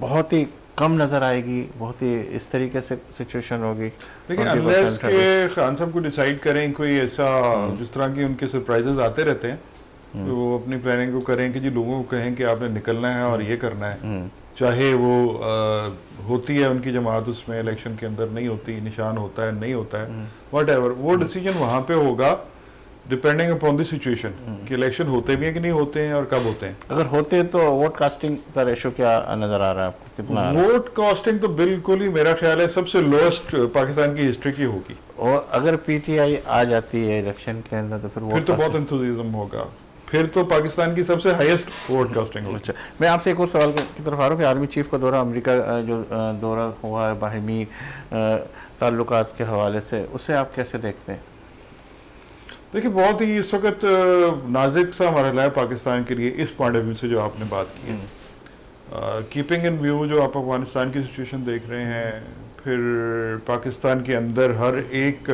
बहुत ही कम नज़र आएगी, बहुत ही इस तरीके से सिचुएशन होगी। लेकिन अनलेस के खान साहब को डिसाइड करें कोई ऐसा, जिस तरह की उनके सरप्राइजेस आते रहते हैं, तो वो अपनी प्लानिंग को करें कि जी लोगों को कहें कि आपने निकलना है और ये करना है, चाहे वो होती है उनकी जमात उसमें इलेक्शन के अंदर, नहीं होती, निशान होता है, नहीं होता है, व्हाटएवर, वो डिसीजन वहाँ पे होगा डिपेंडिंग अपॉन द सिचुएशन कि इलेक्शन होते भी हैं कि नहीं होते हैं और कब होते हैं। अगर होते हैं तो वोट कास्टिंग का रेशो क्या नजर आ रहा है आपको, कितना? वोट कास्टिंग तो बिल्कुल ही मेरा ख्याल है सबसे लोएस्ट पाकिस्तान की हिस्ट्री की होगी। और अगर PTI आ जाती है इलेक्शन के अंदर तो फिर तो बहुत एंथुसियाज्म होगा, फिर तो पाकिस्तान की सबसे हाईएस्ट वोट कास्टिंग होगी। अच्छा, मैं आपसे एक और सवाल की तरफ आ रहा हूँ कि आर्मी चीफ का दौरा, अमेरिका जो दौरा हुआ है बाहिमी ताल्लुकात के हवाले से, उसे आप कैसे देखते हैं? देखिए, बहुत ही इस वक्त नाजुक सा मरहला है पाकिस्तान के लिए, इस पॉइंट ऑफ व्यू से जो आपने बात की है। कीपिंग इन व्यू जो आप अफगानिस्तान की सिचुएशन देख रहे हैं, फिर पाकिस्तान के अंदर हर एक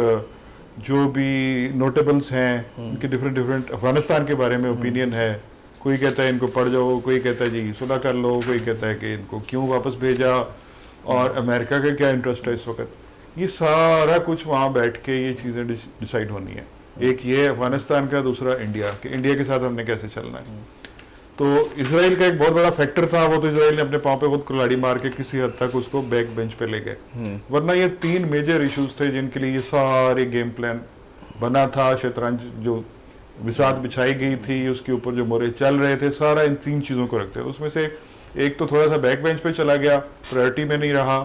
जो भी नोटेबल्स हैं उनके डिफरेंट अफगानिस्तान के बारे में ओपिनियन है, कोई कहता है इनको पढ़ जाओ, कोई कहता है जी सुलह कर लो, कोई कहता है कि इनको क्यों वापस भेजा, और अमेरिका का क्या इंटरेस्ट है इस वक्त, ये सारा कुछ वहाँ बैठ के ये चीज़ें डिसाइड होनी है। एक ये अफगानिस्तान का, दूसरा इंडिया के साथ हमने कैसे चलना है। तो इसराइल का एक बहुत बड़ा फैक्टर था, वो तो इसराइल ने अपने पाँव पे खुद कुल्हाड़ी मार के किसी हद तक उसको बैक बेंच पे ले गए, वरना ये 3 मेजर इश्यूज थे जिनके लिए ये सारे गेम प्लान बना था, शतरंज जो बिसात बिछाई गई थी उसके ऊपर जो मोरे चल रहे थे, सारा इन 3 चीज़ों को रखते हैं। उसमें से एक तो थोड़ा सा बैक बेंच पे चला गया, प्रायोरिटी में नहीं रहा,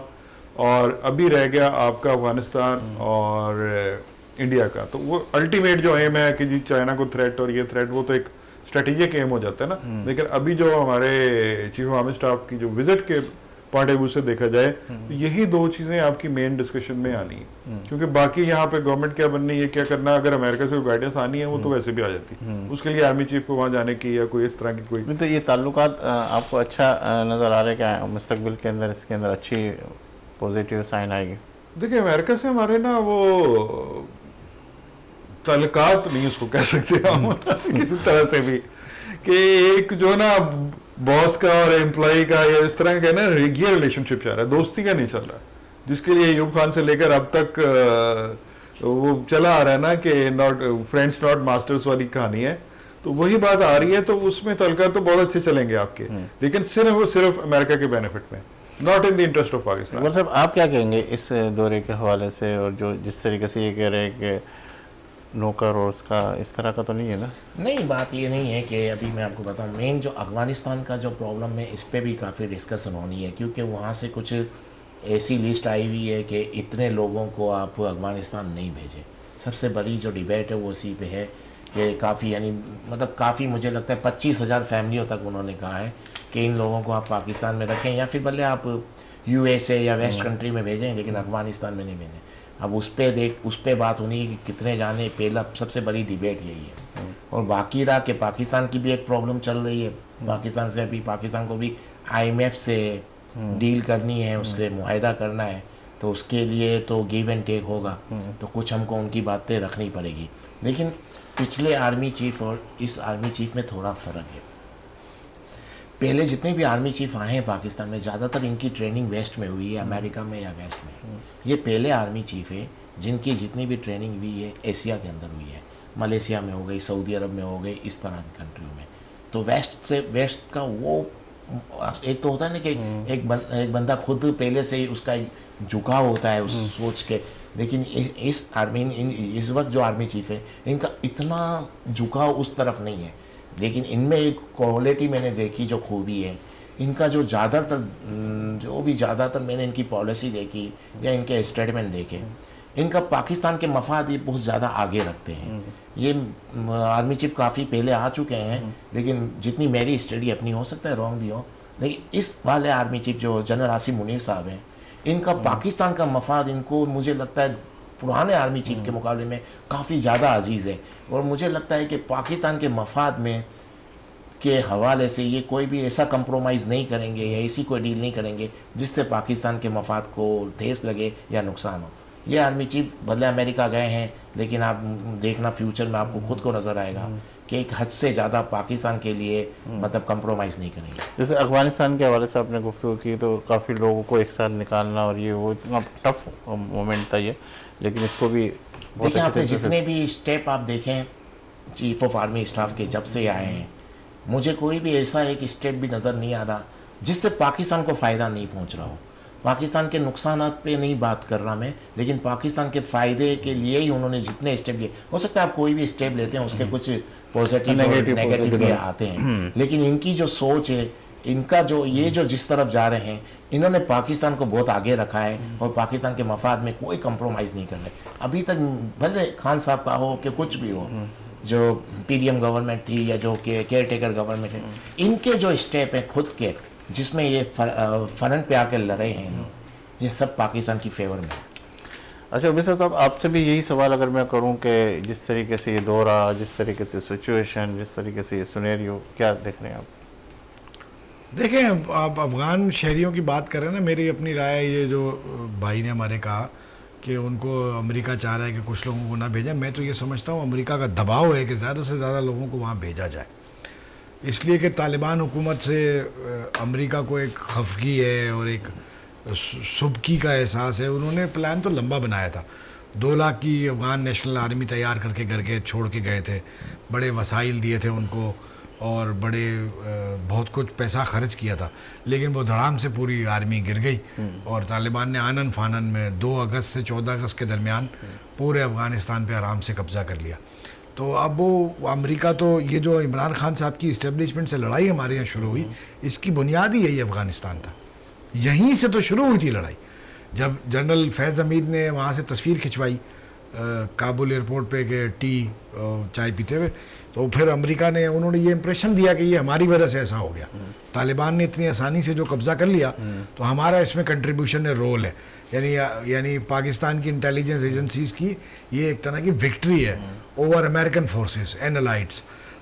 और अभी रह गया आपका अफगानिस्तान और इंडिया का। तो वो अल्टीमेट जो एम है कि जी चाइना को थ्रेट और ये थ्रेट, वो तो एक स्ट्रेटेजिक एम हो जाता है ना। लेकिन अभी जो हमारे चीफ ऑफ आर्मी स्टाफ की जो विजिट के पॉइंट ऑफ व्यू से देखा जाए, तो यही 2 चीजें आपकी मेन डिस्कशन में आनी है, क्योंकि बाकी यहाँ पे गवर्नमेंट क्या बननी है, क्या करना, अगर अमेरिका से गाइडेंस आनी है वो तो वैसे भी आ जाती, उसके लिए आर्मी चीफ को वहाँ जाने की या कोई इस तरह की कोई। तो ये ताल्लुकात आपको अच्छा नज़र आ रहा है क्या मुस्तकबिल के अंदर, इसके अंदर अच्छी पॉजिटिव साइन आएगी? देखिए, अमेरिका से हमारे ना वो ताल्लुकात नहीं उसको कह सकते हम किसी तरह से भी, कि एक जो ना बॉस का और एम्प्लॉय का या इस तरह का ना ये रिलेशनशिप चल रहा है, दोस्ती का नहीं चल रहा, जिसके लिए अयूब खान से लेकर अब तक वो चला आ रहा है ना कि नॉट फ्रेंड्स नॉट मास्टर्स वाली कहानी है। तो वही बात आ रही है, तो उसमें तलकर तो बहुत अच्छे चलेंगे आपके, लेकिन सिर्फ अमेरिका के बेनिफिट में, not in the interest of Pakistan. Akbar साहब, आप क्या कहेंगे इस दौरे के हवाले से, और जो जिस तरीके से ये कह रहे हैं कि नौकर और उसका इस तरह का तो नहीं है ना? नहीं, बात ये नहीं है कि अभी मैं आपको बताऊं, मेन जो अफ़गानिस्तान का जो प्रॉब्लम है इस पे भी काफ़ी डिस्कशन होनी है, क्योंकि वहाँ से कुछ ऐसी लिस्ट आई हुई है कि इतने लोगों को आप अफ़गानिस्तान नहीं भेजें। सबसे बड़ी जो डिबेट है वो इसी पे है कि काफ़ी, यानी मतलब काफ़ी, मुझे लगता है 25,000 फैमिलियों तक उन्होंने कहा है कि इन लोगों को आप पाकिस्तान में रखें, या फिर भले आप USA या वेस्ट कंट्री में भेजें, लेकिन अफ़गानिस्तान में नहीं भेजें। अब उस पर बात होनी है कि कितने जाने, पहला सबसे बड़ी डिबेट यही है। और बाकी रहा कि पाकिस्तान की भी एक प्रॉब्लम चल रही है, पाकिस्तान से अभी पाकिस्तान को भी IMF से डील करनी है, उससे मुआहदा करना है, तो उसके लिए तो गिव एंड टेक होगा, तो कुछ हमको उनकी बातें रखनी पड़ेगी। लेकिन पिछले आर्मी चीफ और इस आर्मी चीफ में थोड़ा फ़र्क है। पहले जितने भी आर्मी चीफ आए हैं पाकिस्तान में, ज़्यादातर इनकी ट्रेनिंग वेस्ट में हुई है, अमेरिका में या वेस्ट में। ये पहले आर्मी चीफ है जिनकी जितनी भी ट्रेनिंग हुई है एशिया के अंदर हुई है, मलेशिया में हो गई, सऊदी अरब में हो गई, इस तरह की कंट्रियों में। तो वेस्ट का वो एक तो होता है ना कि एक बंदा खुद पहले से ही उसका एक झुकाव होता है उस सोच के, लेकिन इस वक्त जो आर्मी चीफ है इनका इतना झुकाव उस तरफ नहीं है। लेकिन इनमें एक क्वालिटी मैंने देखी, जो खूबी है इनका, जो ज़्यादातर मैंने इनकी पॉलिसी देखी या इनके स्टेटमेंट देखे, इनका पाकिस्तान के मफाद ये बहुत ज़्यादा आगे रखते हैं। ये आर्मी चीफ काफ़ी पहले आ चुके हैं, लेकिन जितनी मेरी स्टडी अपनी, हो सकता है रॉन्ग भी हो, लेकिन इस वाले आर्मी चीफ जो जनरल आसिम मुनीर साहब हैं, इनका पाकिस्तान का मफाद इनको मुझे लगता है पुराने आर्मी चीफ के मुकाबले में काफ़ी ज़्यादा अजीज़ है। और मुझे लगता है कि पाकिस्तान के मफाद में के हवाले से ये कोई भी ऐसा कंप्रोमाइज़ नहीं करेंगे या ऐसी कोई डील नहीं करेंगे जिससे पाकिस्तान के मफाद को ठेस लगे या नुकसान हो। ये आर्मी चीफ भले अमेरिका गए हैं, लेकिन आप देखना फ्यूचर में आपको खुद को नज़र आएगा कि एक हद से ज़्यादा पाकिस्तान के लिए मतलब कंप्रोमाइज़ नहीं करेंगे। जैसे अफगानिस्तान के हवाले से आपने गुफ्तगू की, तो काफ़ी लोगों को एक साथ निकालना और ये वो इतना टफ मोमेंट था ये, लेकिन इसको भी देखिए, आपने जितने भी स्टेप आप देखें चीफ ऑफ आर्मी स्टाफ के जब से आए हैं, मुझे कोई भी ऐसा एक स्टेप भी नज़र नहीं आ रहा जिससे पाकिस्तान को फ़ायदा नहीं पहुंच रहा हो। पाकिस्तान के नुकसानात पे नहीं बात कर रहा मैं, लेकिन पाकिस्तान के फ़ायदे के लिए ही उन्होंने जितने स्टेप लिए, हो सकता है आप कोई भी स्टेप लेते हैं उसके कुछ पॉजिटिव और नेगेटिव भी आते हैं, लेकिन इनकी जो सोच है, इनका जो ये जो जिस तरफ जा रहे हैं, इन्होंने पाकिस्तान को बहुत आगे रखा है और पाकिस्तान के मफाद में कोई कंप्रोमाइज़ नहीं कर रहे अभी तक। भले खान साहब का हो कि कुछ भी हो, जो PDM गवर्नमेंट थी या जो केयर टेकर गवर्नमेंट है, इनके जो स्टेप हैं खुद के, जिसमें ये फ्रंट पे आकर लड़े हैं, ये सब पाकिस्तान की फेवर में है। अच्छा वैसे साहब, आपसे भी यही सवाल अगर मैं करूं कि जिस तरीके से ये दौरा, जिस तरीके से सिचुएशन, जिस तरीके से ये सिनेरियो, क्या देख रहे हैं आप? देखें, आप अफ़गान शहरियों की बात कर रहे हैं ना, मेरी अपनी राय है, ये जो भाई ने हमारे कहा कि उनको अमेरिका चाह रहा है कि कुछ लोगों को ना भेजें, मैं तो ये समझता हूँ अमेरिका का दबाव है कि ज़्यादा से ज़्यादा लोगों को वहाँ भेजा जाए, इसलिए कि तालिबान हुकूमत से अमेरिका को एक खफगी है और एक सुबकी का एहसास है। उन्होंने प्लान तो लंबा बनाया था, 2 लाख की अफ़गान नेशनल आर्मी तैयार करके घर के छोड़ के गए थे, बड़े वसाइल दिए थे उनको और बड़े बहुत कुछ पैसा खर्च किया था, लेकिन वो धड़ाम से पूरी आर्मी गिर गई और तालिबान ने आनन फानन में 2 अगस्त से 14 अगस्त के दरमियान पूरे अफ़गानिस्तान पे आराम से कब्ज़ा कर लिया। तो अब वो अमेरिका, तो ये जो इमरान खान साहब की इस्टेब्लिशमेंट से लड़ाई हमारे यहाँ शुरू हुई, इसकी बुनियाद ही यही अफ़गानिस्तान था, यहीं से तो शुरू हुई थी लड़ाई। जब जनरल फैज़ हमीद ने वहाँ से तस्वीर खिंचवाई काबुल एयरपोर्ट पे के टी चाय पीते हुए, तो फिर अमेरिका ने, उन्होंने ये इंप्रेशन दिया कि ये हमारी वजह से ऐसा हो गया, तालिबान ने इतनी आसानी से जो कब्ज़ा कर लिया, तो हमारा इसमें कंट्रीब्यूशन है, रोल है, यानी पाकिस्तान की इंटेलिजेंस एजेंसीज़ की ये एक तरह की विक्ट्री है ओवर अमेरिकन फोर्सेस एंड अलाइड्स।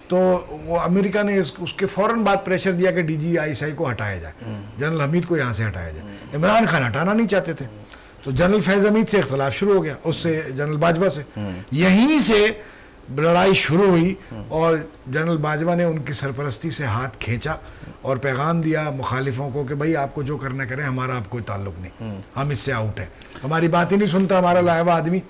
तो वो अमेरिका ने उसके फ़ौरन बाद प्रेशर दिया कि DGISI को हटाया जाए, जनरल हमीद को यहाँ से हटाया जाए। इमरान खान हटाना नहीं चाहते थे, तो जनरल फैज़ हमीद से इख्तलाफ शुरू हो गया, उससे जनरल बाजवा से, यहीं से लड़ाई शुरू हुई और जनरल बाजवा ने उनकी सरपरस्ती से हाथ खींचा और पैगाम दिया मुखालिफों को कि भाई आपको जो करना करें, हमारा आप कोई ताल्लुक़ नहीं, हम इससे आउट है, हमारी बात ही नहीं सुनता हमारा लाया हुआ आदमी,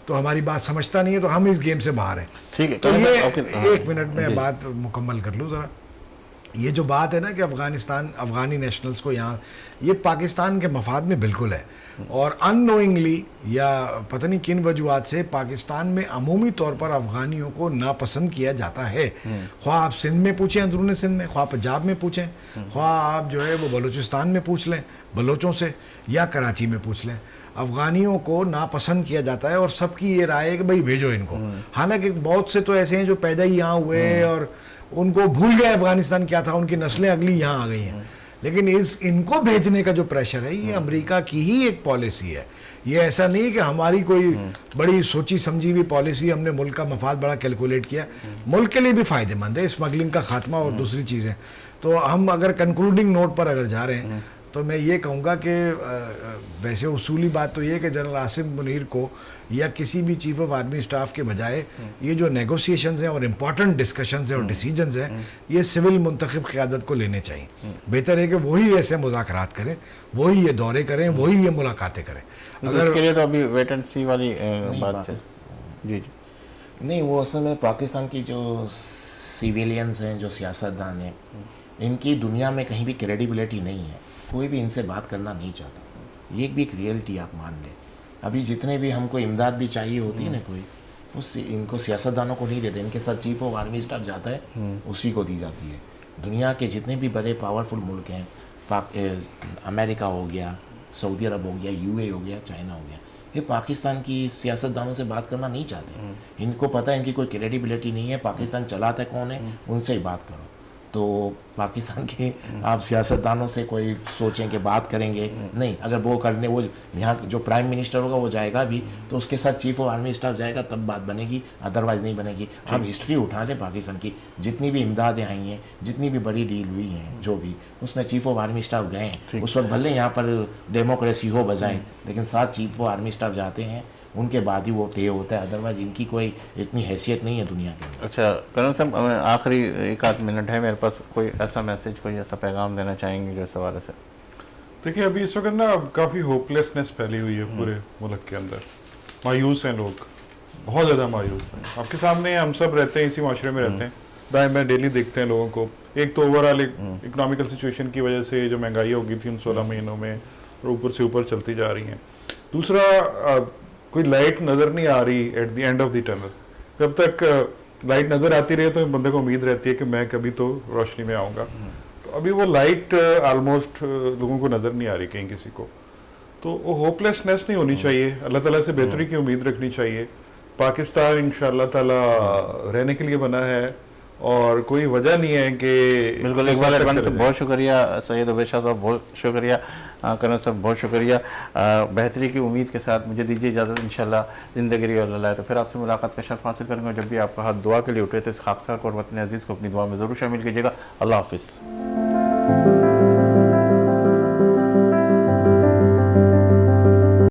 तो हमारी बात समझता नहीं है, तो हम इस गेम से बाहर हैं। ठीक है, तो करण ये साहब, आपके- एक मिनट में जी। बात मुकम्मल कर लूँ ज़रा। ये जो बात है ना कि अफ़गानी नेशनल्स को यहाँ, ये पाकिस्तान के मफाद में बिल्कुल है, और अननोइंगली या पता नहीं किन वजूहत से पाकिस्तान में अमूमी तौर पर अफ़गानियों को नापसंद किया जाता है। ख्वाह आप सिंध में पूछें, अंदरून सिंध में, ख्वाह पंजाब में पूछें, ख्वाह आप जो है वो बलूचिस्तान में पूछ लें बलोचों से, या कराची में पूछ लें, अफ़गानियों को नापसंद किया जाता है। और सबकी ये राय है कि भाई भेजो इनको। हालांकि बहुत से तो ऐसे हैं जो पैदा ही यहाँ हुए और उनको भूल गए अफगानिस्तान क्या था, उनकी नस्लें अगली यहाँ आ गई हैं। लेकिन इनको भेजने का जो प्रेशर है, ये अमेरिका की ही एक पॉलिसी है। ये ऐसा नहीं कि हमारी कोई बड़ी सोची समझी हुई पॉलिसी, हमने मुल्क का मफाद बड़ा कैलकुलेट किया। मुल्क के लिए भी फ़ायदेमंद है स्मगलिंग का खात्मा और दूसरी चीज़ें। तो हम अगर कंक्लूडिंग नोट पर अगर जा रहे हैं तो मैं ये कहूँगा कि वैसे उसूली बात तो ये है कि जनरल आसिम मुनीर को या किसी भी चीफ ऑफ आर्मी स्टाफ के बजाय ये जो नेगोशिएशंस हैं और इम्पॉर्टेंट डिस्कशंस हैं और डिसीजंस हैं, ये सिविल मुंतखब क़यादत को लेने चाहिए। बेहतर है कि वही ऐसे मुज़ाकरात करें, वही ये दौरे करें, वही ये मुलाकातें करें। तो इसके लिए तो अभी वेट एंड सी वाली बात है। जी जी, नहीं, वो असल में पाकिस्तान की जो सिविलियंस हैं, जो सियासतदान हैं, इनकी दुनिया में कहीं भी क्रेडिबिलिटी नहीं है। कोई भी इनसे बात करना नहीं चाहता। ये भी एक रियलिटी आप मान लें। अभी जितने भी हमको इमदाद भी चाहिए होती है ना कोई, उससे इनको सियासतदानों को नहीं देते। इनके साथ चीफ ऑफ आर्मी स्टाफ जाता है, उसी को दी जाती है। दुनिया के जितने भी बड़े पावरफुल मुल्क हैं, अमेरिका हो गया, सऊदी अरब हो गया, यूए हो गया, चाइना हो गया, ये पाकिस्तान की सियासतदानों से बात करना नहीं चाहते। इनको पता है इनकी कोई क्रेडिबिलिटी नहीं है। पाकिस्तान चलाता है कौन है, उनसे ही बात करो। तो पाकिस्तान के आप सियासतदानों से कोई सोचें कि बात करेंगे, नहीं। अगर वो करने, वो यहाँ जो प्राइम मिनिस्टर होगा वो जाएगा भी, तो उसके साथ चीफ ऑफ आर्मी स्टाफ जाएगा, तब बात बनेगी, अदरवाइज़ नहीं बनेगी। आप हिस्ट्री उठा लें पाकिस्तान की, जितनी भी इमदादें आई हैं, जितनी भी बड़ी डील हुई हैं, जो भी, उसमें चीफ ऑफ आर्मी स्टाफ गए हैं। उस वक्त भले यहाँ पर डेमोक्रेसी हो बजाय, लेकिन साथ चीफ ऑफ आर्मी स्टाफ जाते हैं, उनके बाद ही वो तय होता है। अदरवाइज इनकी कोई इतनी हैसियत नहीं है दुनिया के अंदर। अच्छा करण साहब, आखिरी एक आध मिनट है मेरे पास, कोई ऐसा मैसेज, कोई ऐसा पैगाम देना चाहेंगे जो इस हवाले से? देखिए, अभी इस वक्त ना काफ़ी होपलेसनेस फैली हुई है पूरे मुल्क के अंदर। मायूस हैं लोग, बहुत ज़्यादा मायूस हैं। आपके सामने हम सब रहते हैं, इसी माशरे में रहते हैं, दाएं बाएं डेली देखते हैं लोगों को। एक तो ओवरऑल इकोनॉमिकल सिचुएशन की वजह से जो महंगाई हो गई थी उन 16 महीनों में, और ऊपर से ऊपर चलती जा रही हैं। दूसरा, कोई लाइट नज़र नहीं आ रही at the end of the tunnel. जब तक लाइट नज़र आती रहे तो बंदे को उम्मीद रहती है कि मैं कभी तो रोशनी में आऊँगा। तो अभी वो लाइट ऑलमोस्ट लोगों को नज़र नहीं आ रही कहीं किसी को। तो वो होपलेसनेस नहीं होनी चाहिए, अल्लाह ताला से बेहतरी की उम्मीद रखनी चाहिए। पाकिस्तान इंशाअल्लाह ताला रहने के लिए बना है, और कोई वजह नहीं है कि बिल्कुल। इकबाल अडवाणी साहब बहुत शुक्रिया, सैयद उबैद शाह साहब बहुत शुक्रिया, करण साहब बहुत शुक्रिया। बेहतरी की उम्मीद के साथ मुझे दीजिए इजाज़त। इंशाल्लाह ज़िंदगी रही अल्लाह है तो फिर आपसे मुलाकात का शर्फ हासिल करूँगा। जब भी आपका हाथ दुआ के लिए उठे तो इस खाकसार को और वतन अजीज़ को अपनी दुआ में ज़रूर शामिल कीजिएगा। अल्लाह हाफिज़।